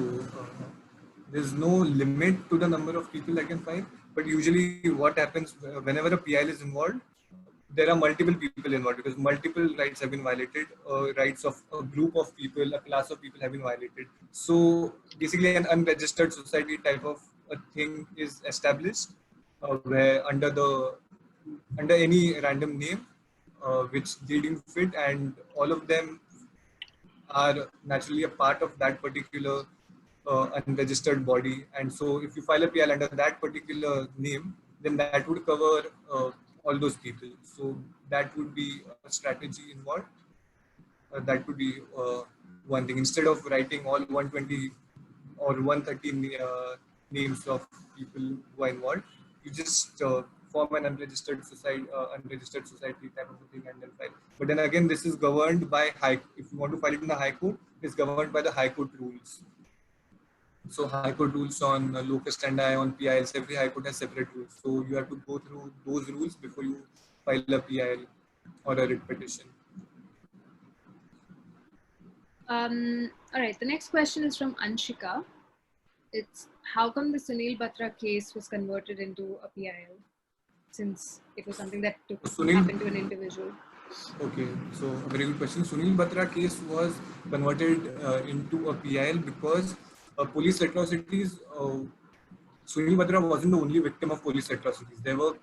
there's no limit to the number of people I can file, but usually what happens whenever a PIL is involved, there are multiple people involved because multiple rights have been violated. Rights of a group of people, a class of people have been violated. So basically, an unregistered society type of a thing is established, where under any random name, which they deem fit, and all of them are naturally a part of that particular unregistered body. And so if you file a PL under that particular name, then that would cover all those people. So that would be a strategy involved. That would be one thing. Instead of writing all 120 or 130 names of people who are involved, you just form an unregistered society type of a thing and then file. But then again, this is governed by if you want to file it in the High Court, it's governed by the High Court rules. So High Court rules on locus standi, on PILs, every High Court has separate rules. So you have to go through those rules before you file a PIL or a writ petition. All right, the next question is from Anshika. It's how come the Sunil Batra case was converted into a PIL, since it was something that happened to an individual? Okay, so a very good question. Sunil Batra case was converted into a PIL because police atrocities. Sunil Batra wasn't the only victim of police atrocities. There were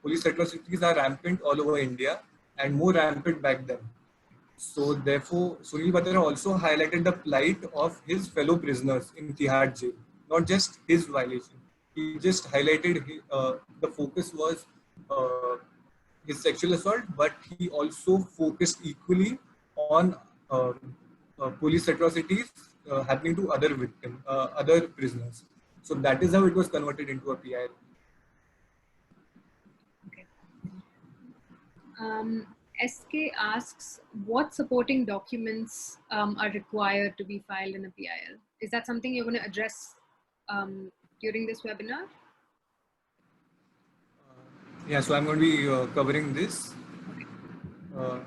police atrocities are rampant all over India and more rampant back then. So therefore, Sunil Batra also highlighted the plight of his fellow prisoners in Tihar jail, not just his violation. He just highlighted the focus was his sexual assault, but he also focused equally on police atrocities happening to other victims, other prisoners. So that is how it was converted into a PIL. Okay. SK asks, what supporting documents are required to be filed in a PIL? Is that something you're going to address during this webinar? Yeah, so I'm going to be covering this.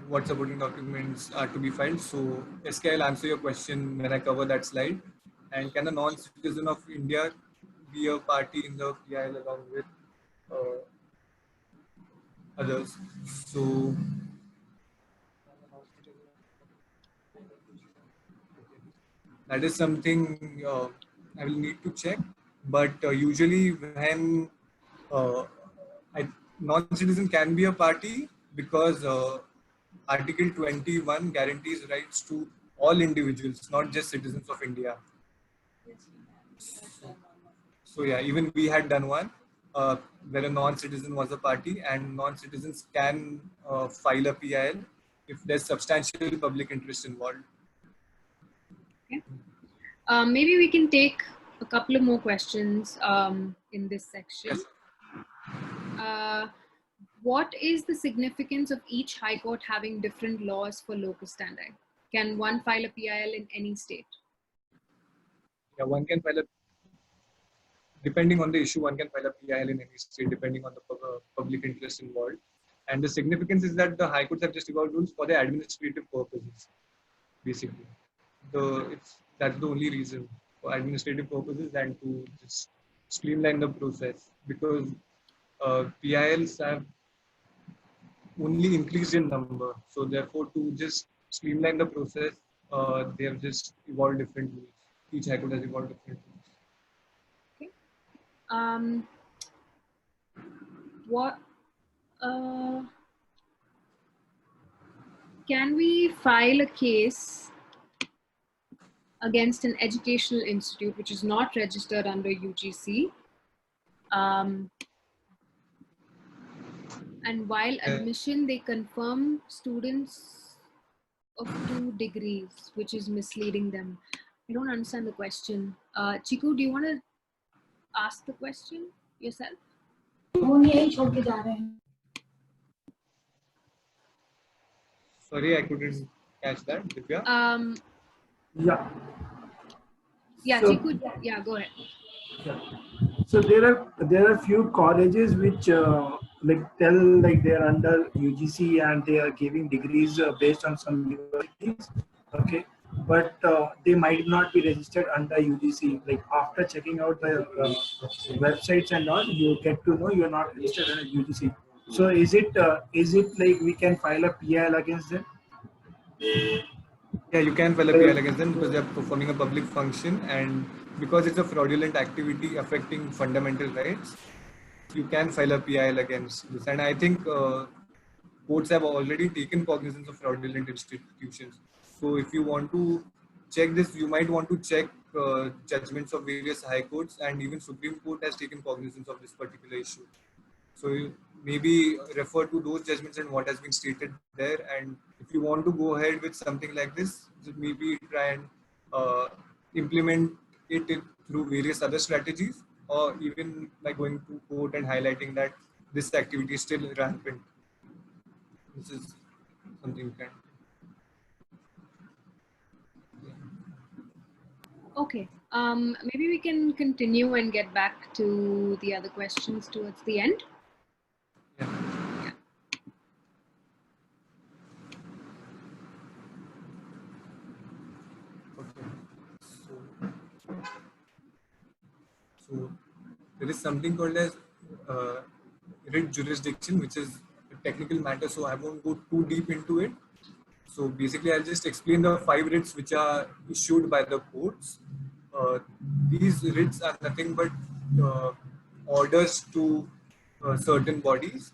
What supporting documents are to be filed. So SK, I'll answer your question when I cover that slide. And can a non-citizen of India be a party in the PIL along with others? So that is something I will need to check. But usually when non-citizen can be a party because Article 21 guarantees rights to all individuals, not just citizens of India. So yeah, even we had done one where a non-citizen was a party, and non-citizens can file a PIL if there's substantial public interest involved. Okay. Maybe we can take a couple of more questions in this section. Yes. What is the significance of each High Court having different laws for locus standi? Can one file a PIL in any state? Yeah, one can file a, depending on the issue, one can file a PIL in any state depending on the public interest involved. And the significance is that the High Courts have just evolved rules for the administrative purposes, basically. That's the only reason, for administrative purposes and to just streamline the process, because PILs have only increased in number. So therefore, to just streamline the process, they have just evolved different rules. Each High Court has evolved different rules. Okay. Can we file a case against an educational institute which is not registered under UGC? And while admission, they confirm students of 2 degrees, which is misleading them. I don't understand the question. Chiku, do you want to ask the question yourself? Sorry, I couldn't catch that. Divya? Yeah. Yeah, So, Chiku, yeah, go ahead. Yeah. So there are few colleges which tell like they are under UGC and they are giving degrees based on some universities. Okay, but they might not be registered under UGC. Like after checking out the websites and all, you get to know you are not registered under UGC. So is it like we can file a PIL against them? Yeah, you can file a PIL against them because they are performing a public function, and because it's a fraudulent activity affecting fundamental rights, you can file a PIL against this. And I think courts have already taken cognizance of fraudulent institutions. So if you want to check this, you might want to check judgments of various high courts, and even Supreme Court has taken cognizance of this particular issue. So you maybe refer to those judgments and what has been stated there. And if you want to go ahead with something like this, just maybe try and implement it through various other strategies, or even by going to court and highlighting that this activity is still rampant. This is something you can. Okay. Maybe we can continue and get back to the other questions towards the end. Yeah. Okay. So there is something called as writ jurisdiction, which is a technical matter. So I won't go too deep into it. So basically, I'll just explain the 5 writs which are issued by the courts. These writs are nothing but orders to certain bodies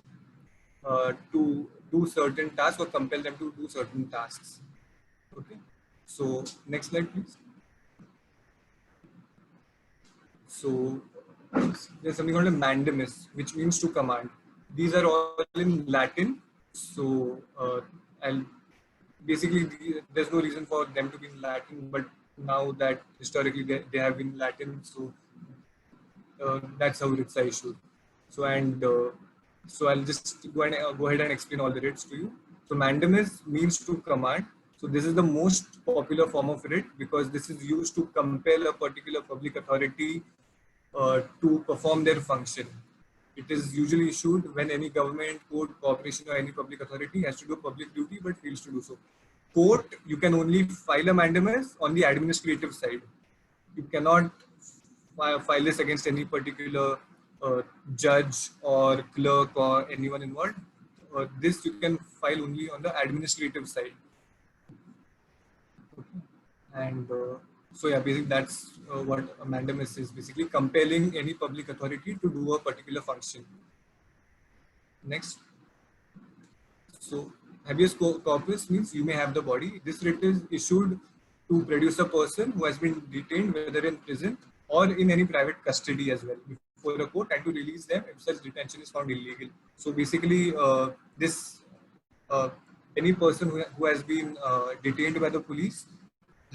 to do certain tasks or compel them to do certain tasks. Okay. So next slide, please. So there's something called a mandamus, which means to command. These are all in Latin. So I'll basically, there's no reason for them to be in Latin, but now that historically they have been Latin, so that's how writs are issued. So so I'll just go ahead and explain all the writs to you. So mandamus means to command. So this is the most popular form of writ because this is used to compel a particular public authority to perform their function. It is usually issued when any government, court, corporation, or any public authority has to do public duty but fails to do so. Court, you can only file a mandamus on the administrative side. You cannot file this against any particular judge or clerk or anyone involved. This you can file only on the administrative side. Okay. And so yeah, basically that's what a mandamus is, basically compelling any public authority to do a particular function. Next. So habeas corpus means you may have the body. This writ is issued to produce a person who has been detained, whether in prison or in any private custody as well, before a court, and to release them if such detention is found illegal. So basically, any person who has been detained by the police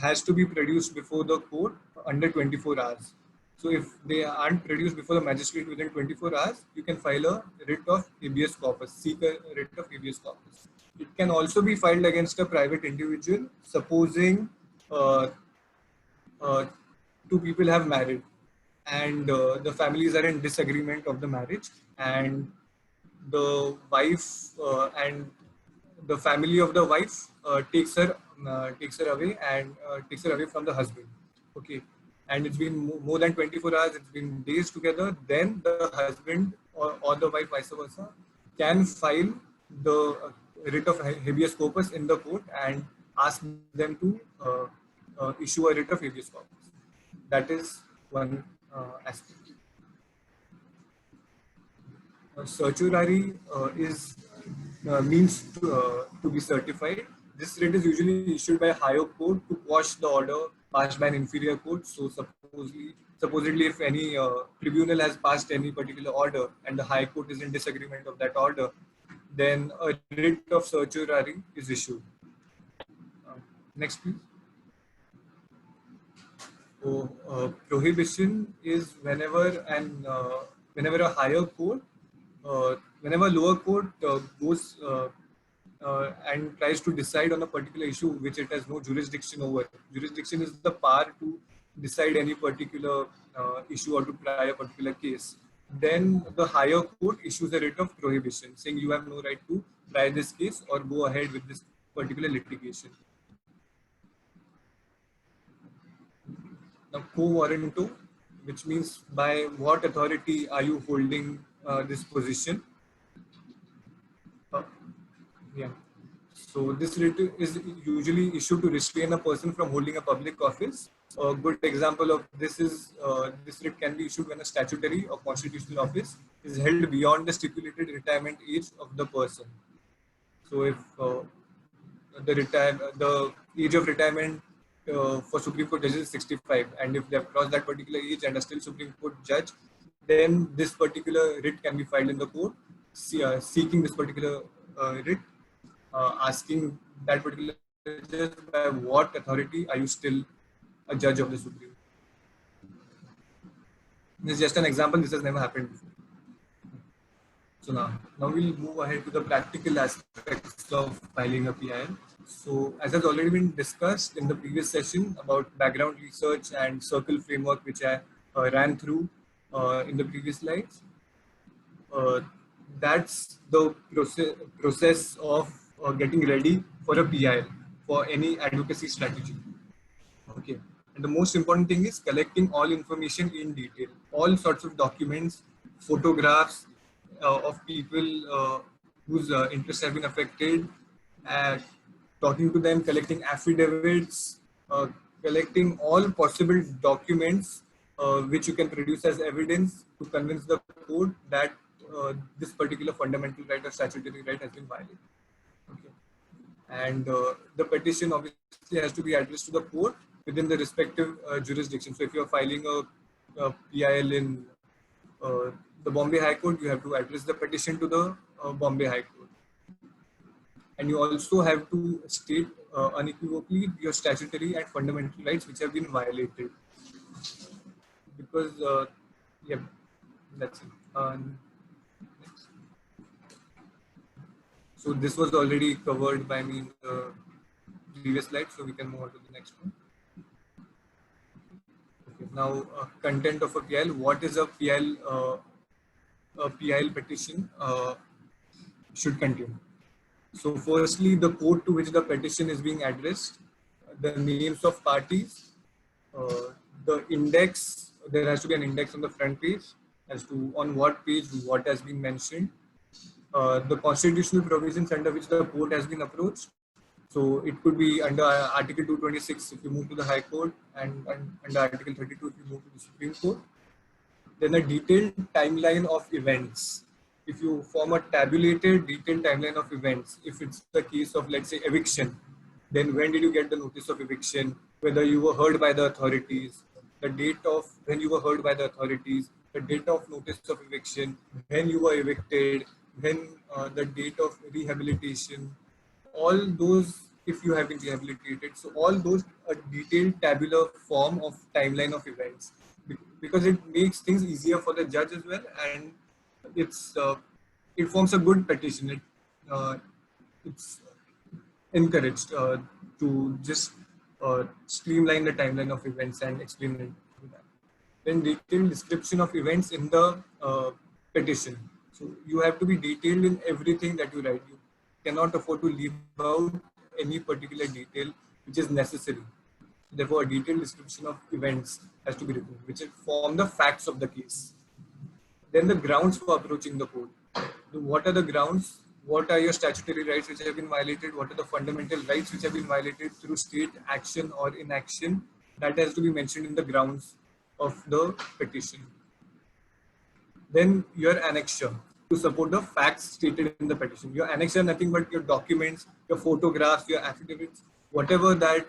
has to be produced before the court under 24 hours. So if they aren't produced before the magistrate within 24 hours, you can file a writ of habeas corpus, seek a writ of habeas corpus. It can also be filed against a private individual, supposing two people have married and the families are in disagreement of the marriage, and the wife and the family of the wife takes her away and takes her away from the husband. Okay, and it's been more than 24 hours. It's been days together. Then the husband or the wife, vice versa, can file the writ of habeas corpus in the court and ask them to issue a writ of habeas corpus. That is one aspect. Certiorari is means to be certified. This writ is usually issued by a higher court to quash the order passed by an inferior court. So supposedly, if any tribunal has passed any particular order and the high court is in disagreement of that order, then a writ of certiorari is issued. Next, please. So prohibition is whenever a higher court, whenever lower court goes and tries to decide on a particular issue which it has no jurisdiction over. Jurisdiction is the power to decide any particular issue or to try a particular case. Then the higher court issues a writ of prohibition, saying you have no right to try this case or go ahead with this particular litigation. Now, quo warranto, which means by what authority are you holding this position? Yeah. So this writ is usually issued to restrain a person from holding a public office. A good example of this is this writ can be issued when a statutory or constitutional office is held beyond the stipulated retirement age of the person. So if the age of retirement for Supreme Court judges is 65, and if they have crossed that particular age and are still Supreme Court judge, then this particular writ can be filed in the court, seeking this particular writ, asking that particular judge by what authority are you still a judge of the Supreme. This is just an example. This has never happened before. So now we'll move ahead to the practical aspects of filing a PIL. So as has already been discussed in the previous session about background research and circle framework, which I ran through in the previous slides, that's the process of getting ready for a PIL, for any advocacy strategy. Okay. And the most important thing is collecting all information in detail, all sorts of documents, photographs of people whose interests have been affected, talking to them, collecting affidavits, collecting all possible documents which you can produce as evidence to convince the court that this particular fundamental right or statutory right has been violated. Okay. And the petition obviously has to be addressed to the court within the respective jurisdiction. So if you're filing a PIL in the Bombay High Court, you have to address the petition to the Bombay High Court. And you also have to state unequivocally your statutory and fundamental rights which have been violated. Because, yeah, that's it. So this was already covered by me in the previous slide, so we can move on to the next one. Okay, now, content of a PIL. What is a PIL? A PIL petition should contain. So firstly, the court to which the petition is being addressed, the names of parties, the index, there has to be an index on the front page as to on what page what has been mentioned, the constitutional provisions under which the court has been approached. So it could be under Article 226 if you move to the High Court, and under Article 32 if you move to the Supreme Court. Then a detailed timeline of events. If you form a tabulated detailed timeline of events, if it's the case of, let's say, eviction, then when did you get the notice of eviction, whether you were heard by the authorities, the date of when you were heard by the authorities, the date of notice of eviction, when you were evicted, when the date of rehabilitation, all those, if you have been rehabilitated. So all those, a detailed tabular form of timeline of events, because it makes things easier for the judge as well, and it forms a good petition. It's encouraged to just streamline the timeline of events and explain it to that. Then detailed description of events in the petition. So you have to be detailed in everything that you write. You cannot afford to leave out any particular detail which is necessary. Therefore, a detailed description of events has to be written, which form the facts of the case. Then the grounds for approaching the court. What are the grounds? What are your statutory rights which have been violated? What are the fundamental rights which have been violated through state action or inaction? That has to be mentioned in the grounds of the petition. Then your annexure to support the facts stated in the petition. Your annexure, nothing but your documents, your photographs, your affidavits, whatever that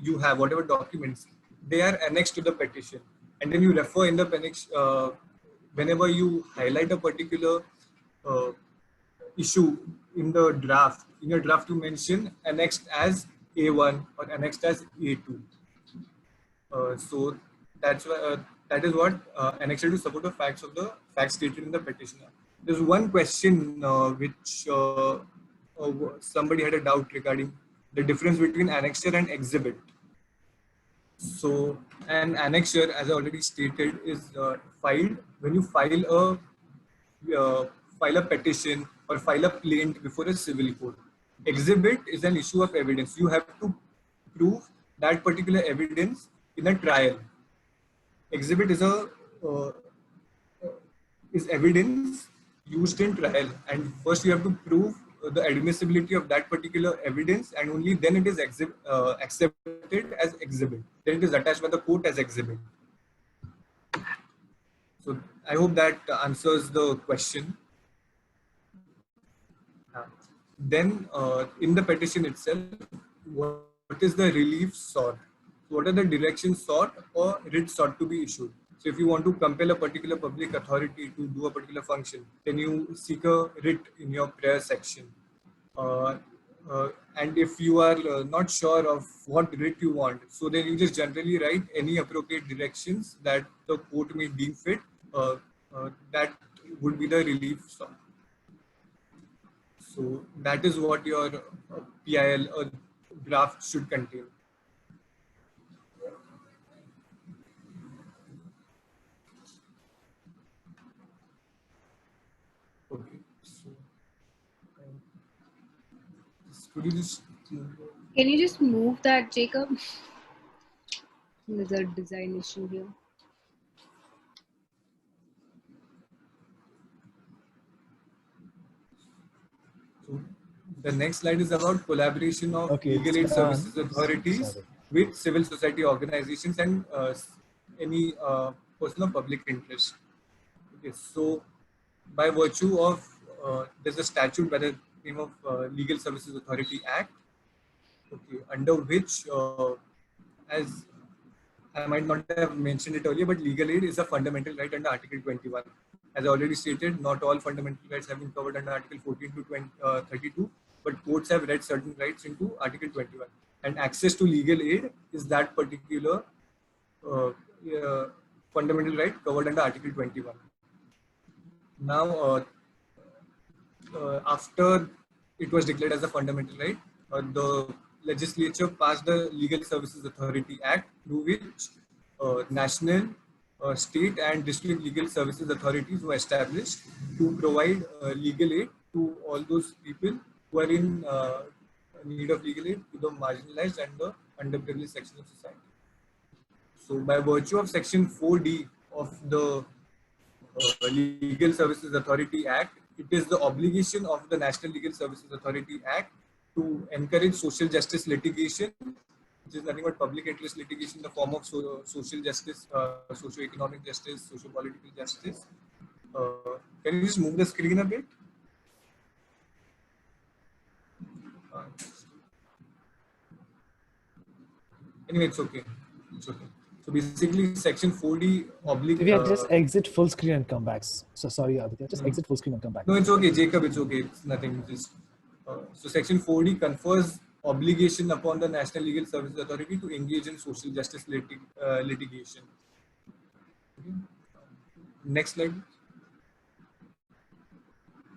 you have, whatever documents, they are annexed to the petition. And then you refer in the whenever you highlight a particular issue in the draft, in your draft you mention annexed as A1 or annexed as A2. So that's why that is what annexed to support the facts of the facts stated in the petition. There's one question which somebody had a doubt regarding the difference between annexure and exhibit. So an annexure, as I already stated, is filed when you file a petition or file a plaint before a civil court. Exhibit is an issue of evidence. You have to prove that particular evidence in a trial. Exhibit is evidence used in trial, and first you have to prove the admissibility of that particular evidence, and only then it is accepted as exhibit. Then it is attached by the court as exhibit. So I hope that answers the question. Then in the petition itself, what is the relief sought? What are the directions sought or writ sought to be issued? So if you want to compel a particular public authority to do a particular function, then you seek a writ in your prayer section. And if you are not sure of what writ you want, so then you just generally write any appropriate directions that the court may deem fit. That would be the relief sought. So that is what your PIL or draft should contain. Okay. So, could you just? Can you just move that, Jacob? There's a design issue here. So the next slide is about collaboration of legal aid services authorities with civil society organizations and any person of public interest. Okay, so by virtue of there's a statute by the name of Legal Services Authority Act, okay, under which, as I might not have mentioned it earlier, but legal aid is a fundamental right under Article 21. As I already stated, not all fundamental rights have been covered under Article 14 to 32, but courts have read certain rights into Article 21. And access to legal aid is that particular fundamental right covered under Article 21. Now, after it was declared as a fundamental right, the legislature passed the Legal Services Authority Act, through which national, state and district legal services authorities were established to provide legal aid to all those people who are in need of legal aid, to the marginalized and the underprivileged section of society. So by virtue of Section 4D of the Legal Services Authority Act, it is the obligation of the National Legal Services Authority Act to encourage social justice litigation, which is nothing but public interest litigation in the form of social justice, socio-economic justice, socio-political justice. Can you just move the screen a bit? Anyway, it's okay. It's okay. So basically, Section 4D oblique. If you just exit full screen and come back. So sorry, Aditya, just exit full screen and come back. No, it's okay, Jacob. It's okay. It's nothing. Just so Section 4D confers obligation upon the National Legal Services Authority to engage in social justice litigation. Okay. Next slide.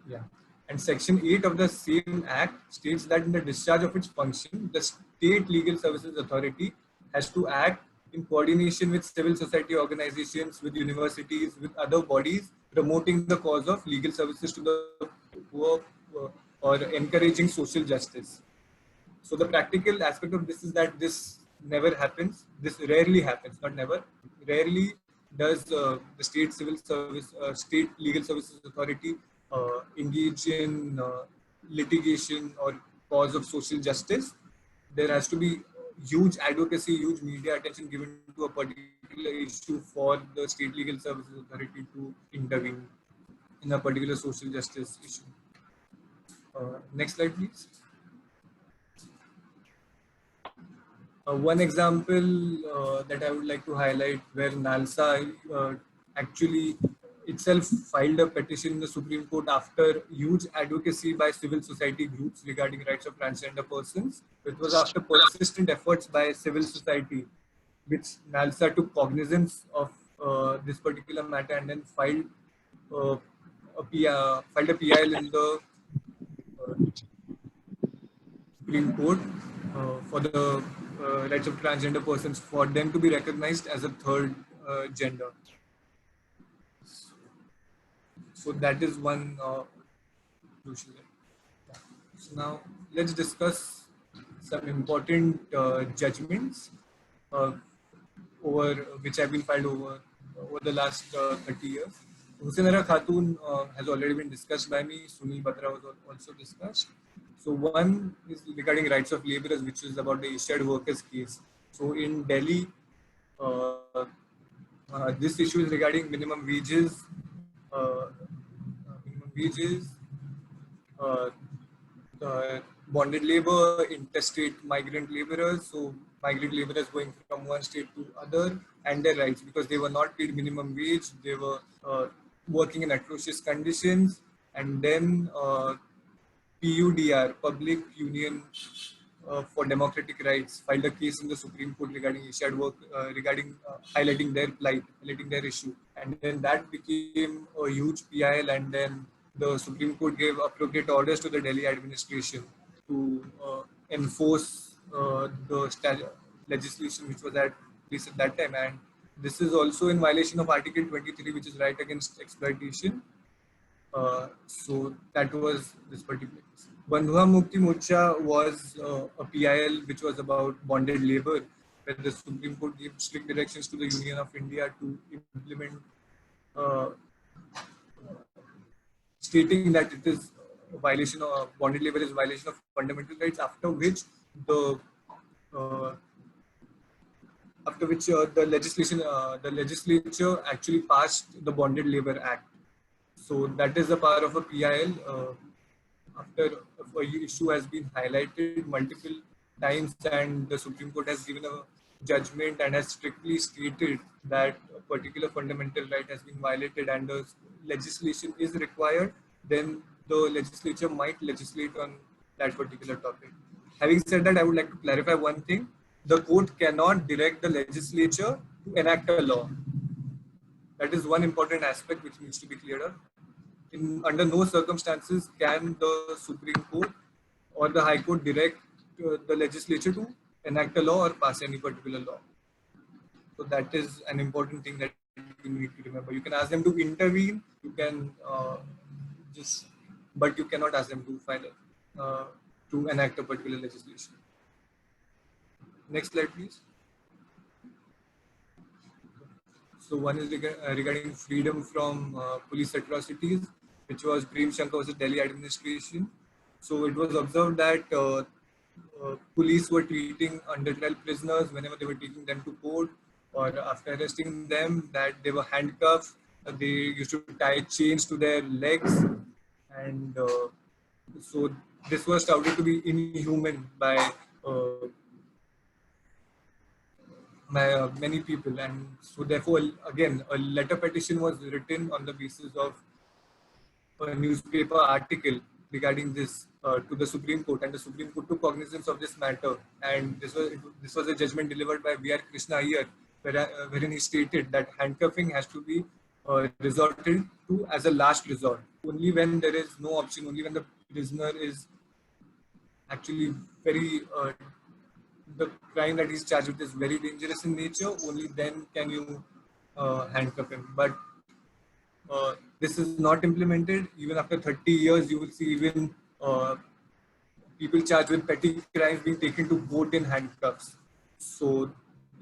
Yeah. And Section 8 of the same Act states that in the discharge of its function, the State Legal Services Authority has to act in coordination with civil society organizations, with universities, with other bodies, promoting the cause of legal services to the poor or encouraging social justice. So the practical aspect of this is that this never happens. This rarely happens, not never. Rarely does the State State Legal Services Authority engage in litigation or cause of social justice. There has to be huge advocacy, huge media attention given to a particular issue for the State Legal Services Authority to intervene in a particular social justice issue. Next slide, please. One example that I would like to highlight, where NALSA actually itself filed a petition in the Supreme Court after huge advocacy by civil society groups regarding rights of transgender persons. It was after persistent efforts by civil society which NALSA took cognizance of this particular matter and then filed a PIL in the Supreme Court for the rights of transgender persons, for them to be recognized as a third gender. So that is one crucial. So now let's discuss some important judgments over which have been filed over the last 30 years. Husainara Khatun has already been discussed by me. Sunil Batra was also discussed. So one is regarding rights of laborers, which is about the Asiad workers case. So in Delhi, this issue is regarding uh, minimum wages, uh, bonded labor, interstate migrant laborers. So migrant laborers going from one state to other, and their rights, because they were not paid minimum wage. They were working in atrocious conditions, and then PUDR, Public Union for Democratic Rights, filed a case in the Supreme Court regarding Asiad work, regarding highlighting their plight, highlighting their issue. And then that became a huge PIL, and then the Supreme Court gave appropriate orders to the Delhi administration to enforce the legislation which was at place at that time. And this is also in violation of Article 23, which is right against exploitation. So that was this particular case. Bandhuha Mukti Morcha was a PIL which was about bonded labor, where the Supreme Court gave strict directions to the Union of India to implement, uh, stating that it is a violation of bonded labor is a violation of fundamental rights. The uh, the legislature actually passed the Bonded Labor Act. So that is a part of a PIL. After a issue has been highlighted multiple times, and the Supreme Court has given a judgment and has strictly stated that a particular fundamental right has been violated and the legislation is required, then the legislature might legislate on that particular topic. Having said that, I would like to clarify one thing. The court cannot direct the legislature to enact a law. That is one important aspect which needs to be cleared up. Under no circumstances can the Supreme Court or the High Court direct the legislature to enact a law or pass any particular law. So that is an important thing that you need to remember. You can ask them to intervene, you can but you cannot ask them to enact a particular legislation. Next slide, please. So one is regarding freedom from police atrocities, which was Prem Shankar versus Delhi administration. So it was observed that police were treating under trial prisoners whenever they were taking them to court, or after arresting them, that they were handcuffed. They used to tie chains to their legs, and so this was touted to be inhuman by many people, and so therefore again a letter petition was written on the basis of a newspaper article regarding this to the Supreme Court, and the Supreme Court took cognizance of this matter, and this was a judgment delivered by V.R. Krishna Iyer, wherein he stated that handcuffing has to be resorted to as a last resort, only when there is no option, only when the prisoner is actually very the crime that he's charged with is very dangerous in nature, only then can you handcuff him. But this is not implemented. Even after 30 years, you will see even people charged with petty crimes being taken to court in handcuffs. So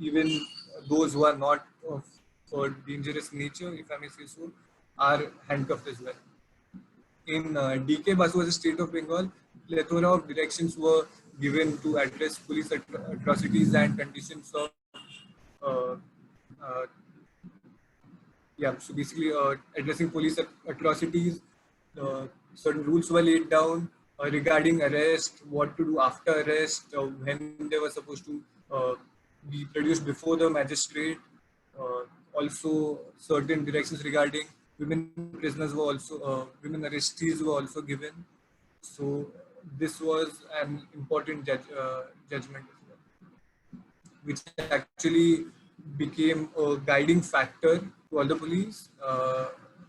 even those who are not of dangerous nature, if I may say so, are handcuffed as well. In DK Basu as a state of Bengal, plethora of directions were given to address police atrocities and conditions of so basically addressing police atrocities. Certain rules were laid down regarding arrest, what to do after arrest, when they were supposed to be produced before the magistrate. Also certain directions regarding women prisoners were also, women arrestees were also given. So this was an important judgment as well, which actually became a guiding factor to all the police,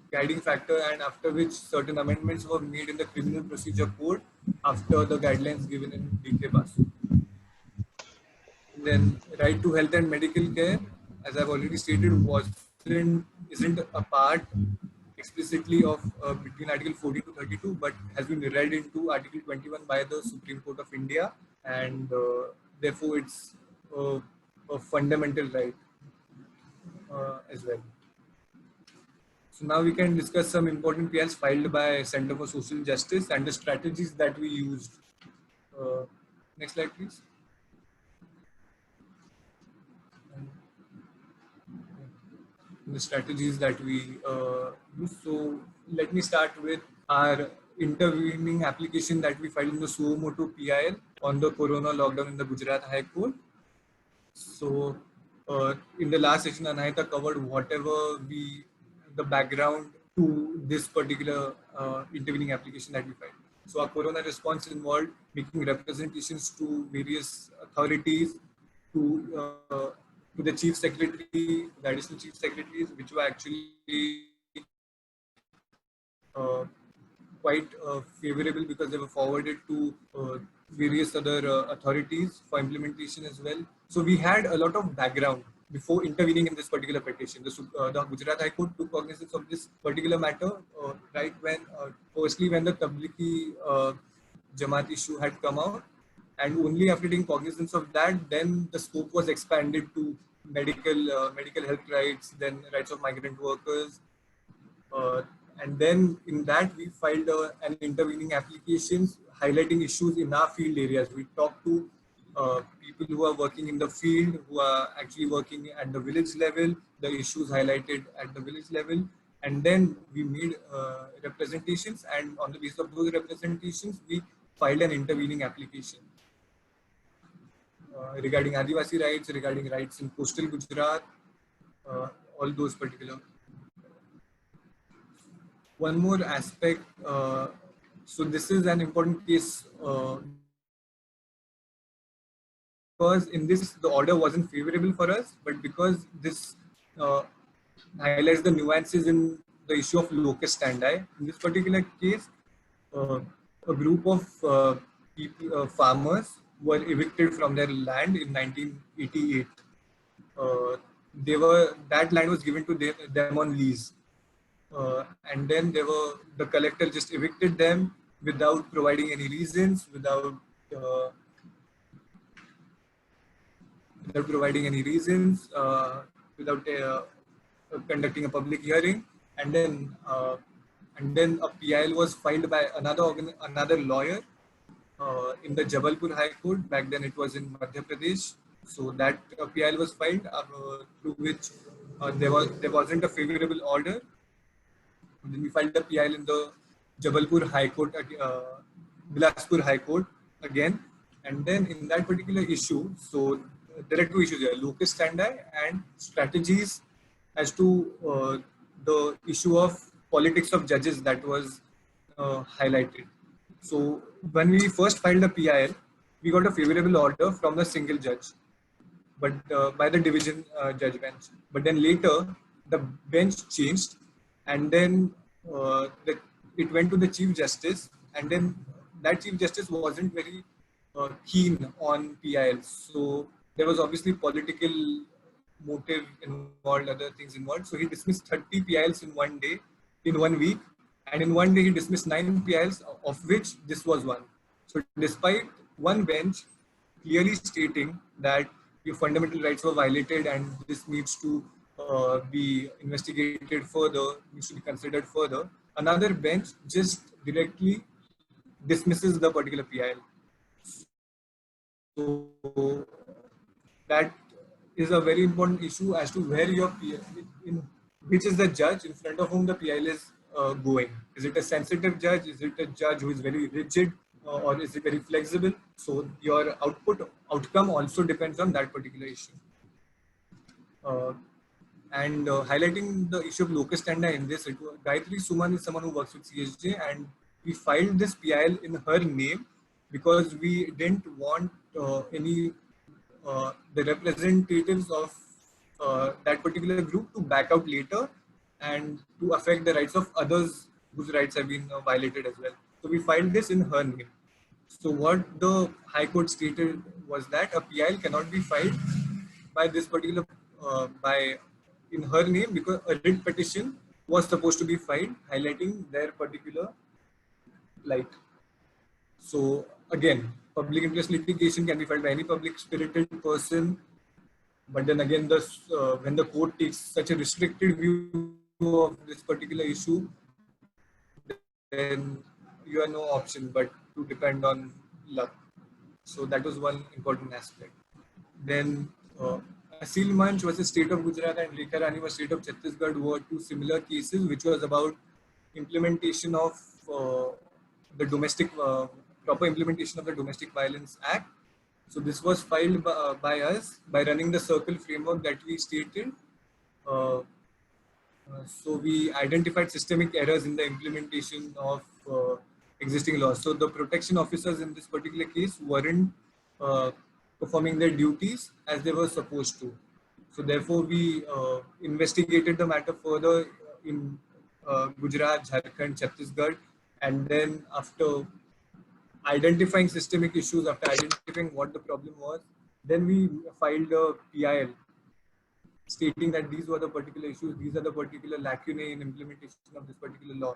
guiding factor, and after which certain amendments were made in the Criminal Procedure Code after the guidelines given in DK Basu. Then right to health and medical care, as I've already stated, isn't a part explicitly of between Article 14 to 32, but has been read into Article 21 by the Supreme Court of India, and therefore it's a fundamental right as well. So now we can discuss some important PILs filed by Center for Social Justice and the strategies that we used. Next slide, please. The strategies that we use. So let me start with our intervening application that we filed in the suo motu PIL on the corona lockdown in the Gujarat High Court. So in the last session, Anahita covered the background to this particular intervening application that we filed. So our corona response involved making representations to various authorities, to the chief secretary, the additional chief secretaries, which were actually quite favorable because they were forwarded to various other authorities for implementation as well. So we had a lot of background before intervening in this particular petition. The Gujarat High Court took cognizance of this particular matter right when, firstly, when the Tablighi Jamaat issue had come out, and only after taking cognizance of that, then the scope was expanded to medical health rights, then rights of migrant workers, and then in that we filed an intervening applications highlighting issues in our field areas. We talked to people who are working in the field, who are actually working at the village level, the issues highlighted at the village level, and then we made representations, and on the basis of those representations, we filed an intervening application regarding Adivasi rights, regarding rights in coastal Gujarat, all those particular. One more aspect, so this is an important case because in this the order wasn't favorable for us, but because this highlights the nuances in the issue of locus standi. In this particular case, a group of farmers were evicted from their land in 1988. That land was given to them on lease. And then the collector just evicted them without providing any reasons, without conducting a public hearing, and then a PIL was filed by another lawyer in the Jabalpur High Court. Back then it was in Madhya Pradesh. So that PIL was filed through which there wasn't a favorable order. And then we filed the PIL in the Jabalpur High Court, Bilaspur High Court again. And then in that particular issue, so there are two issues here: locus standi and strategies as to the issue of politics of judges that was highlighted. So when we first filed the PIL, we got a favorable order from the single judge, but by the division judge bench. But then later the bench changed, and then it went to the Chief Justice, and then that Chief Justice wasn't very keen on PIL. So there was obviously political motive involved, other things involved. So he dismissed 30 PILs in 1 day, in 1 week. And in 1 day, he dismissed 9 PILs, of which this was one. So despite one bench clearly stating that your fundamental rights were violated and this needs to be investigated further, needs to be considered further, another bench just directly dismisses the particular PIL. So that is a very important issue as to where your PIL, which is the judge in front of whom the PIL is going. Is it a sensitive judge? Is it a judge who is very rigid, or is it very flexible? So your outcome also depends on that particular issue. And highlighting the issue of locus standi in this, Gayatri Suman is someone who works with CSJ, and we filed this PIL in her name because we didn't want the representatives of that particular group to back out later and to affect the rights of others whose rights have been violated as well. So we filed this in her name. So what the High Court stated was that a PIL cannot be filed by this particular, in her name, because a writ petition was supposed to be filed highlighting their particular plight. So again, public interest litigation can be filed by any public spirited person. But then again, when the court takes such a restricted view of this particular issue, then you have no option but to depend on luck. So that was one important aspect. Then Asil Manch was the state of Gujarat and Rekha Rani was state of Chhattisgarh were two similar cases, which was about implementation of the domestic proper implementation of the Domestic Violence Act. So this was filed by us by running the circle framework that we stated. So we identified systemic errors in the implementation of existing laws. So the protection officers in this particular case weren't performing their duties as they were supposed to. So therefore, we investigated the matter further in Gujarat, Jharkhand, Chhattisgarh, and then after identifying systemic issues, after identifying what the problem was, then we filed a PIL stating that these were the particular issues, these are the particular lacunae in implementation of this particular law.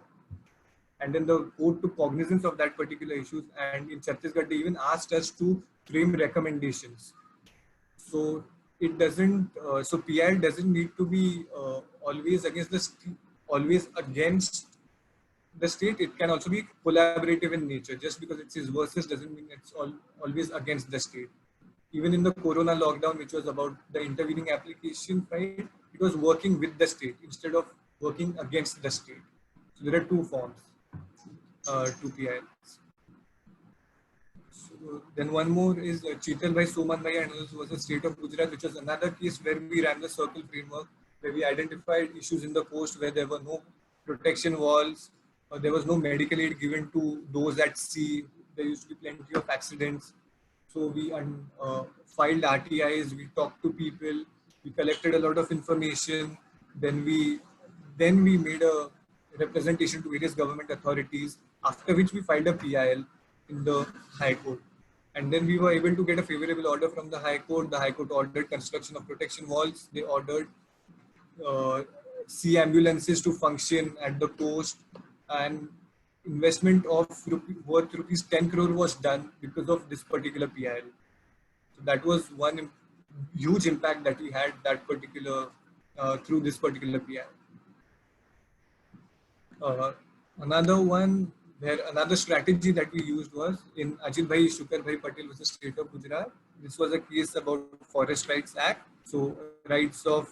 And then the court took cognizance of that particular issues, and in Chhattisgarh, they even asked us to frame recommendations. So it doesn't, so PIL doesn't need to be always against the state. It can also be collaborative in nature. Just because it says versus doesn't mean it's always against the state. Even in the Corona lockdown, which was about the intervening application, right? It was working with the state instead of working against the state. So there are two forms to PILs. So then one more is Chetal Bhai, Soman Bhai, and this was the state of Gujarat, which was another case where we ran the circle framework, where we identified issues in the coast where there were no protection walls, there was no medical aid given to those at sea. There used to be plenty of accidents. So we filed RTIs, we talked to people, we collected a lot of information. Then we made a representation to various government authorities, after which we filed a PIL in the High Court. And then we were able to get a favorable order from the High Court. The High Court ordered construction of protection walls. They ordered sea ambulances to function at the coast, and investment of worth rupees 10 crore was done because of this particular PIL. So that was one huge impact that we had that particular through this particular PIL. Another one where another strategy that we used was in Ajit Bhai Shukar Bhai Patel was the state of Gujarat. This was a case about Forest Rights Act, so rights of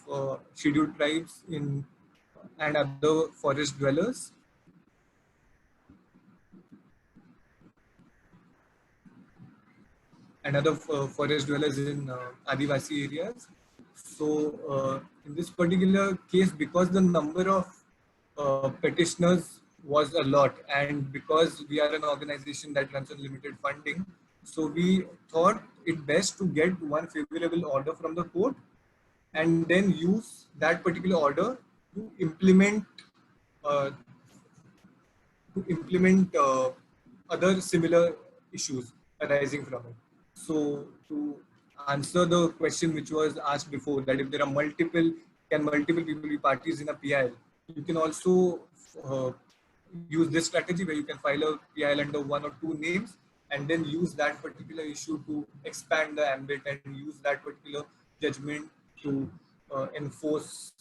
scheduled tribes in and other forest dwellers. And other forest dwellers in Adivasi areas. So in this particular case, because the number of petitioners was a lot, and because we are an organization that runs on limited funding, so we thought it best to get one favorable order from the court and then use that particular order to implement other similar issues arising from it. So to answer the question which was asked before, that if there are multiple people be parties in a PIL, you can also use this strategy where you can file a PIL under one or two names and then use that particular issue to expand the ambit and use that particular judgment to enforce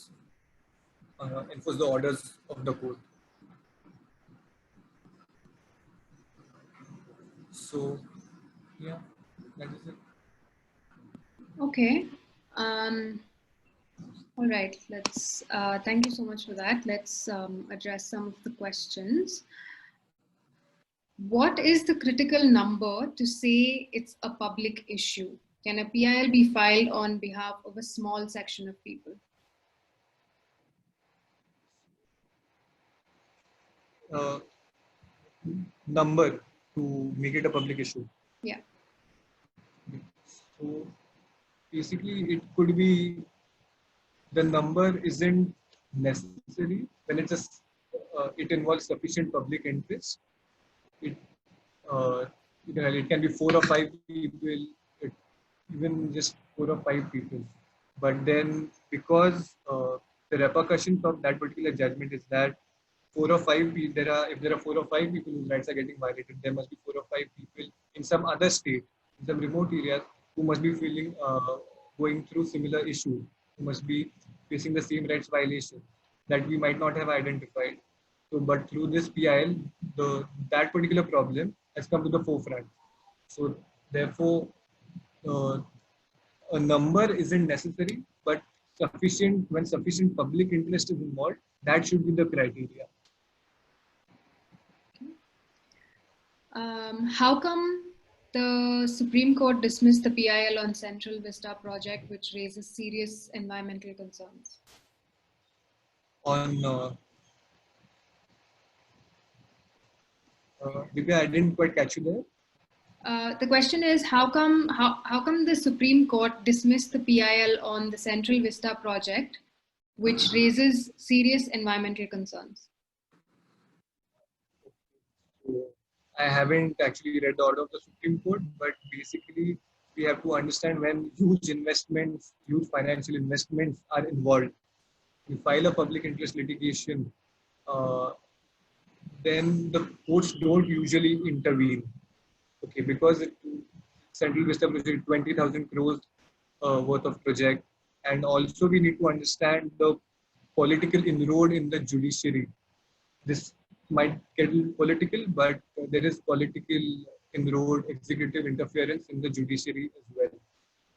the orders of the court. So yeah, that is it. Okay. All right. Let's. Thank you so much for that. Let's address some of the questions. What is the critical number to say it's a public issue? Can a PIL be filed on behalf of a small section of people? Number to make it a public issue. Yeah. So basically, it could be the number isn't necessary when it's just it involves sufficient public interest. It can be 4 or 5 people, even just 4 or 5 people. But then because the repercussions of that particular judgment is that 4 or 5 people, if there are 4 or 5 people whose rights are getting violated, there must be 4 or 5 people in some other state, in some remote areas, who must be going through similar issues, who must be facing the same rights violation. that we might not have identified. So, but through this PIL, that particular problem has come to the forefront. So, therefore, uh, a number isn't necessary, but when sufficient public interest is involved, that should be the criteria. How come the Supreme Court dismissed the PIL on Central Vista project, which raises serious environmental concerns? Divya, I didn't quite catch you there. The question is, how come the Supreme Court dismissed the PIL on the Central Vista project, which raises serious environmental concerns? I haven't actually read the order of the Supreme Court, but basically we have to understand when huge investments, huge financial investments are involved. You file a public interest litigation, then the courts don't usually intervene. Okay, because Central Vista project 20,000 crores worth of project, and also we need to understand the political inroad in the judiciary. This might get political, but there is political inroad, executive interference in the judiciary as well.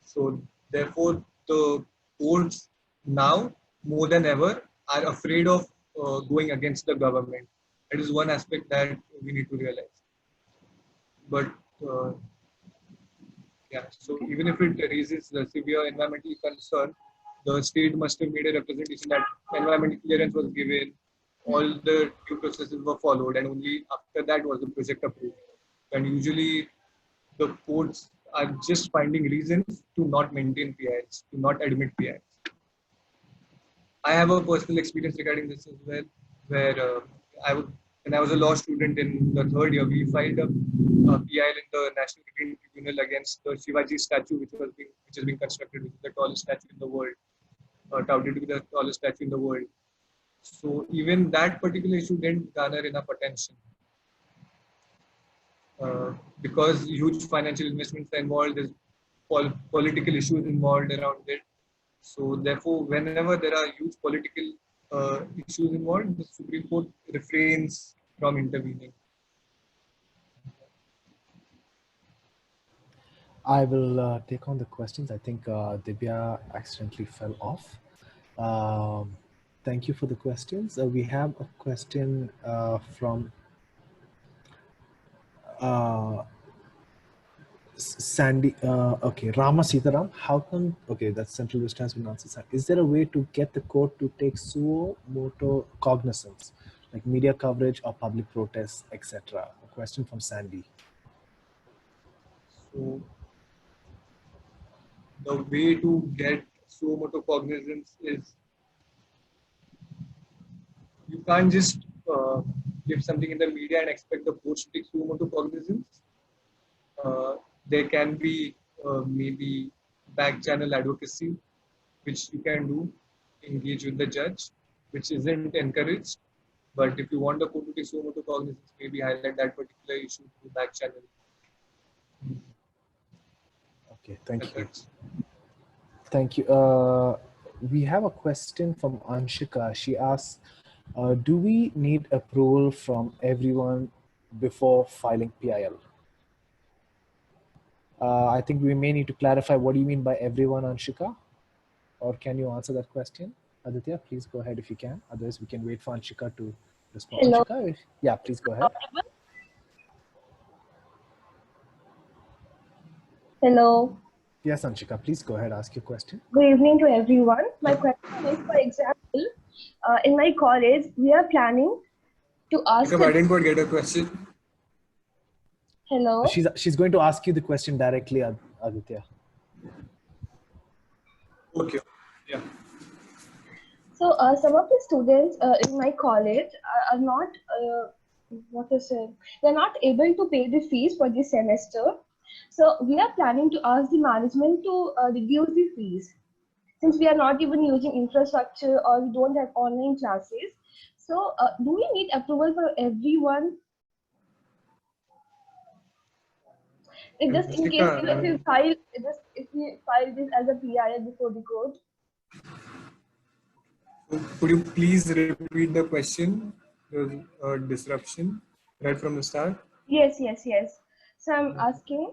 So therefore, the courts now more than ever are afraid of going against the government. That is one aspect that we need to realize. But yeah, so even if it raises a severe environmental concern, the state must have made a representation that environmental clearance was given, all the due processes were followed, and only after that was the project approved. And usually the courts are just finding reasons to not maintain PIs, to not admit PIs. I have a personal experience regarding this as well, where when I was a law student in the third year, we filed a PIL in the National Green Tribunal against the Shivaji statue, which has been constructed, which is the tallest statue in the world, touted to be the tallest statue in the world. So even that particular issue didn't garner enough attention because huge financial investments are involved, there's political issues involved around it. So therefore, whenever there are huge political issues involved, the Supreme Court refrains from intervening. I will take on the questions. I think Divya accidentally fell off. Thank you for the questions. We have a question from Sandy. Okay, Rama Sitaram. How come? Okay, that's Central Vista has been answered. Is there a way to get the court to take suo moto cognizance, like media coverage or public protests, etc.? A question from Sandy. So the way to get suo moto cognizance is you can't just give something in the media and expect the courts to take suo moto cognizance. There can be maybe back channel advocacy, which you can do, engage with the judge, which isn't encouraged. But if you want the court to take suo moto cognizance, maybe highlight that particular issue through back channel. Okay, thank you. Thank you. We have a question from Anshika. She asks, do we need approval from everyone before filing PIL? I think we may need to clarify what do you mean by everyone, Anshika? Or can you answer that question? Aditya, please go ahead if you can. Otherwise, we can wait for Anshika to respond. Hello. Anshika, yeah, please go ahead. Hello. Yes, Anshika, please go ahead, ask your question. Good evening to everyone. My question is, for example, in my college, we are planning to ask... I didn't quite get a question. Hello? She's going to ask you the question directly, Aditya. Okay, yeah. So some of the students in my college are not, they're not able to pay the fees for this semester. So we are planning to ask the management to reduce the fees, since we are not even using infrastructure or we don't have online classes. So do we need approval for everyone? It just in case if we file this as a PIL before the court. Could you please repeat the question? There was a disruption right from the start. Yes. So I'm asking,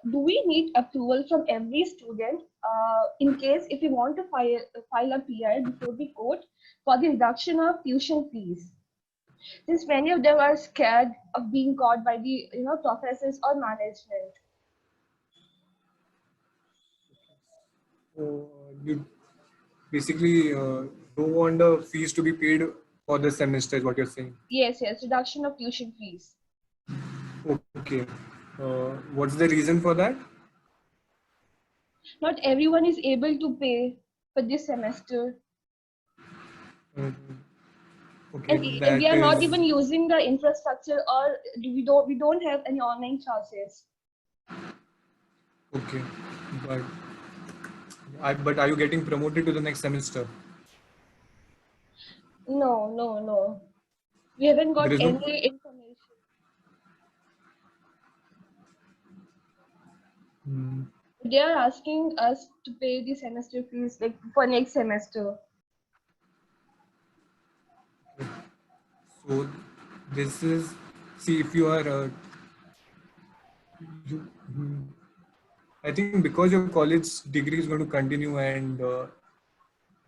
do we need approval from every student in case if we want to file a PI before the court for the reduction of tuition fees? Since many of them are scared of being caught by the professors or management. So you basically don't want the fees to be paid for the semester, is what you're saying. Yes, reduction of tuition fees. Okay. What's the reason for that? Not everyone is able to pay for this semester. Okay, And that we are not is even using the infrastructure, or we don't have any online classes. okay. But are you getting promoted to the next semester? No. We haven't got There is no. any information. Hmm. They are asking us to pay the semester fees like for next semester. So this is, see, if you are I think because your college degree is going to continue, and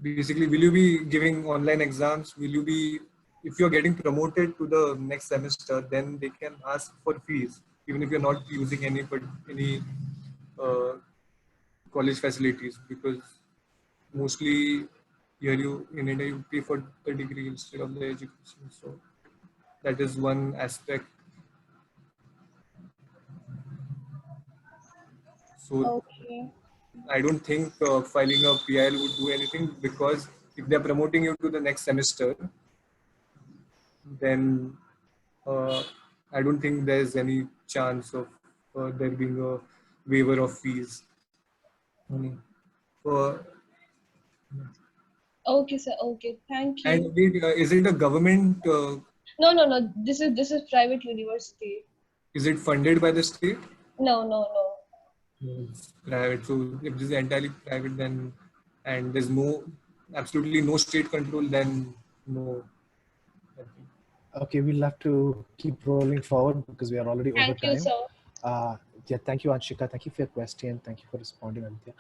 basically, will you be giving online exams? Will you be, if you're getting promoted to the next semester, then they can ask for fees, even if you're not using any uh, college facilities, because mostly here in India you pay for the degree instead of the education. So that is one aspect. So Okay. I don't think filing a PIL would do anything, because if they're promoting you to the next semester, then I don't think there's any chance of there being a waiver of fees. Uh, Okay, sir. Okay, thank and you. wait, is it a government? No. This is private university. Is it funded by the state? No. No, it's private. So if this is entirely private, then and there's absolutely no state control, then no. I think. Okay, we'll have to keep rolling forward because we are already over Thank you, time. sir. Yeah, thank you, Anshika. Thank you for your question. Thank you for responding, Aditya.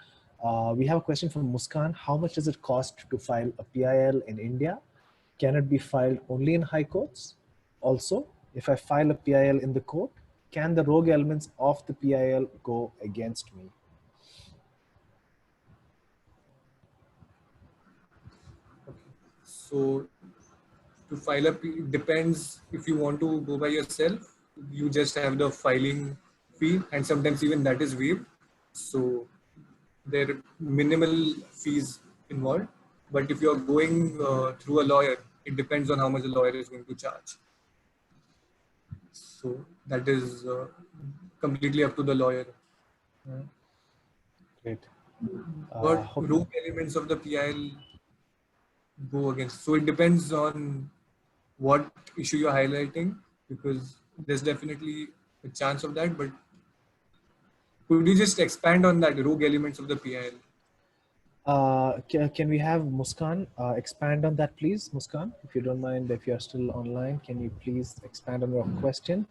We have a question from Muskan. How much does it cost to file a PIL in India? Can it be filed only in high courts? Also, if I file a PIL in the court, can the rogue elements of the PIL go against me? So to file it depends. If you want to go by yourself, you just have the filing fee, and sometimes even that is waived. So there are minimal fees involved. But if you're going through a lawyer, it depends on how much the lawyer is going to charge. So that is completely up to the lawyer. Great. But rogue elements of the PIL go against. So it depends on what issue you're highlighting, because there's definitely a chance of that. But could you just expand on that, rogue elements of the PIL? Can we have Muskan expand on that, please? Muskan, if you don't mind, if you're still online, can you please expand on your question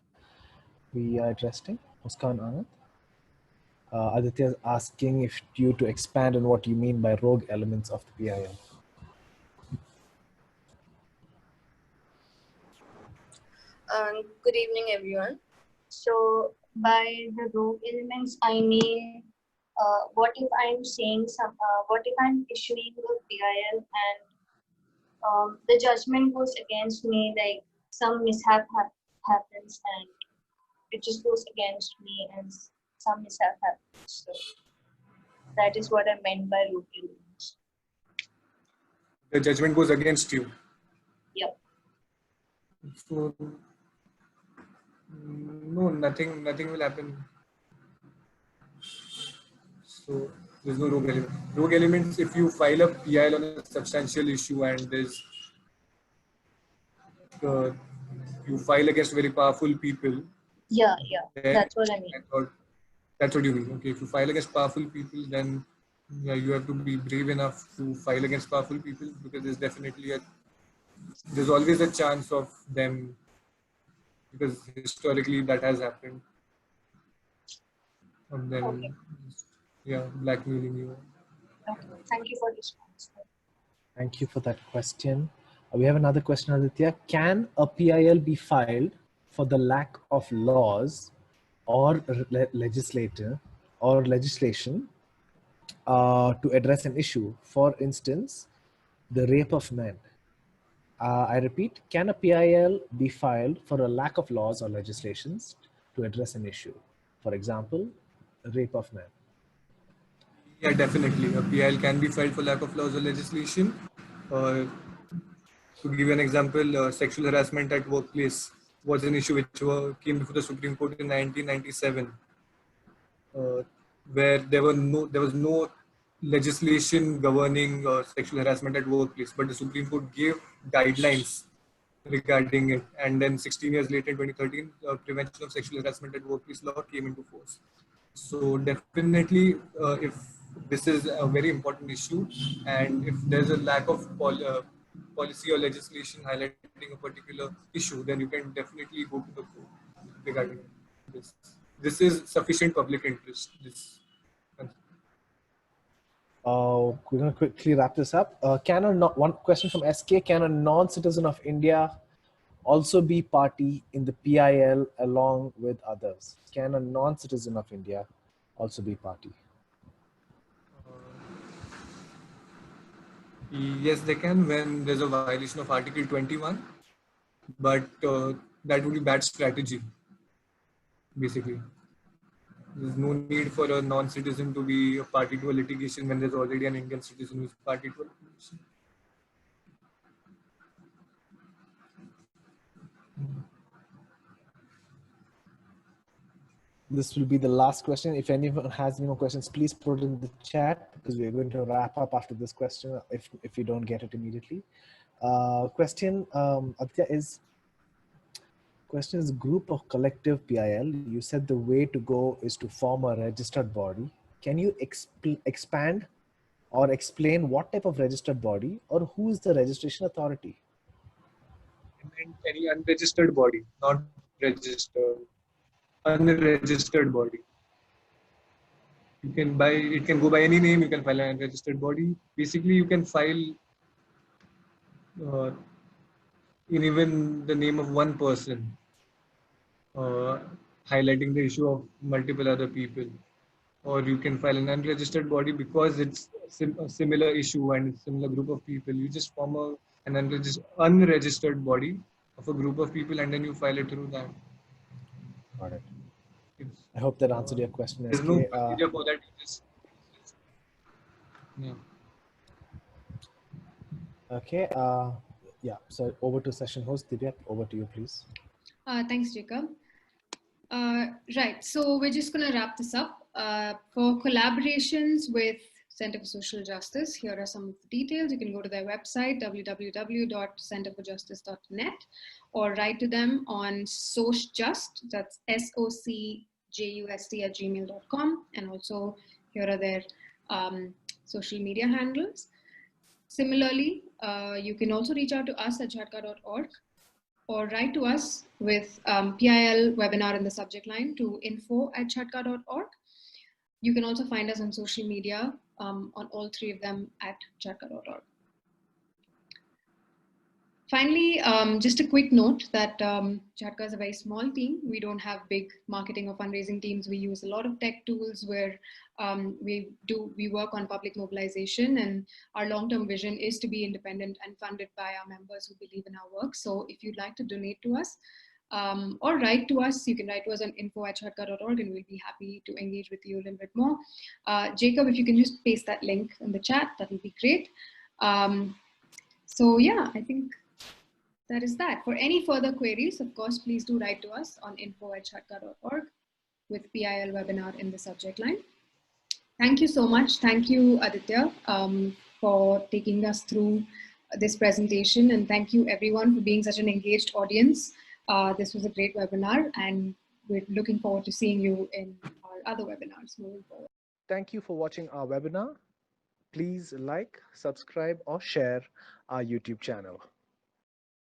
we are addressing? Muskan Anand. Aditya is asking if you to expand on what you mean by rogue elements of the PIL. Good evening, everyone. So, by the rogue elements, I mean, what if I'm saying what if I'm issuing a PIL and the judgment goes against me, like some mishap happens and it just goes against me and some mishap happens. So, that is what I meant by rogue elements. The judgment goes against you. Yep. So no, nothing will happen. So there's no rogue element. Rogue elements, if you file a PIL on a substantial issue and there's you file against very powerful people. Yeah, that's what I mean. That's what you mean. Okay, if you file against powerful people, then yeah, you have to be brave enough to file against powerful people, because there's always a chance of them, because historically that has happened, of Okay. them, yeah, blackmailing you. Okay. Thank you for this response. Thank you for that question. We have another question, Aditya. Can a PIL be filed for the lack of laws or legislation to address an issue? For instance, the rape of men. I repeat, can a PIL be filed for a lack of laws or legislations to address an issue? For example, rape of men. Yeah, definitely. A PIL can be filed for lack of laws or legislation. To give you an example, sexual harassment at workplace was an issue which came before the Supreme Court in 1997, uh, where there was no legislation governing sexual harassment at workplace, but the Supreme Court gave guidelines regarding it. And then 16 years later, in 2013, Prevention of Sexual Harassment at Workplace law came into force. So definitely, if this is a very important issue, and if there's a lack of policy or legislation highlighting a particular issue, then you can definitely go to the court regarding this. This is sufficient public interest. We're going to quickly wrap this up. One question from SK: Can a non-citizen of India also be party in the PIL along with others? Can a non-citizen of India also be party? Yes, they can, when there's a violation of Article 21, but that would be bad strategy, basically. There's no need for a non-citizen to be a party to a litigation when there's already an Indian citizen who's party to a litigation. This will be the last question. If anyone has any more questions, please put it in the chat, because we're going to wrap up after this question if you don't get it immediately. Question, Aditya, is group of collective PIL. You said the way to go is to form a registered body. Can you expand or explain what type of registered body, or who is the registration authority? I meant any unregistered body, not registered, unregistered body. It can go by any name. You can file an unregistered body. Basically, you can file uh, in even the name of one person, uh, highlighting the issue of multiple other people. Or you can file an unregistered body because it's a similar issue and a similar group of people. You just form an unregistered body of a group of people, and then you file it through that. Got it. I hope that answered your question. There's no procedure for that. Yeah. Okay. Yeah. So over to session host Divya. Over to you, please. Thanks, Jacob. Right, so we're just going to wrap this up. For collaborations with Center for Social Justice, here are some of the details. You can go to their website, www.centerforjustice.net, or write to them on SocJust, that's SOCJUST@gmail.com. And also here are their social media handles. Similarly, you can also reach out to us at jhatka.org, or write to us with PIL webinar in the subject line to info@jhatka.org. You can also find us on social media, on all three of them at jhatka.org. Finally, just a quick note that Jhatka is a very small team. We don't have big marketing or fundraising teams. We use a lot of tech tools where we work on public mobilization, and our long-term vision is to be independent and funded by our members who believe in our work. So if you'd like to donate to us or write to us, you can write to us on info@jhatka.org, and we'll be happy to engage with you a little bit more. Jacob, if you can just paste that link in the chat, that will be great. So yeah, I think that is that. For any further queries, of course, please do write to us on info@jhatka.org with PIL webinar in the subject line. Thank you so much. Thank you, Aditya, for taking us through this presentation. And thank you everyone for being such an engaged audience. This was a great webinar, and we're looking forward to seeing you in our other webinars moving forward. Thank you for watching our webinar. please like, subscribe, or share our YouTube channel.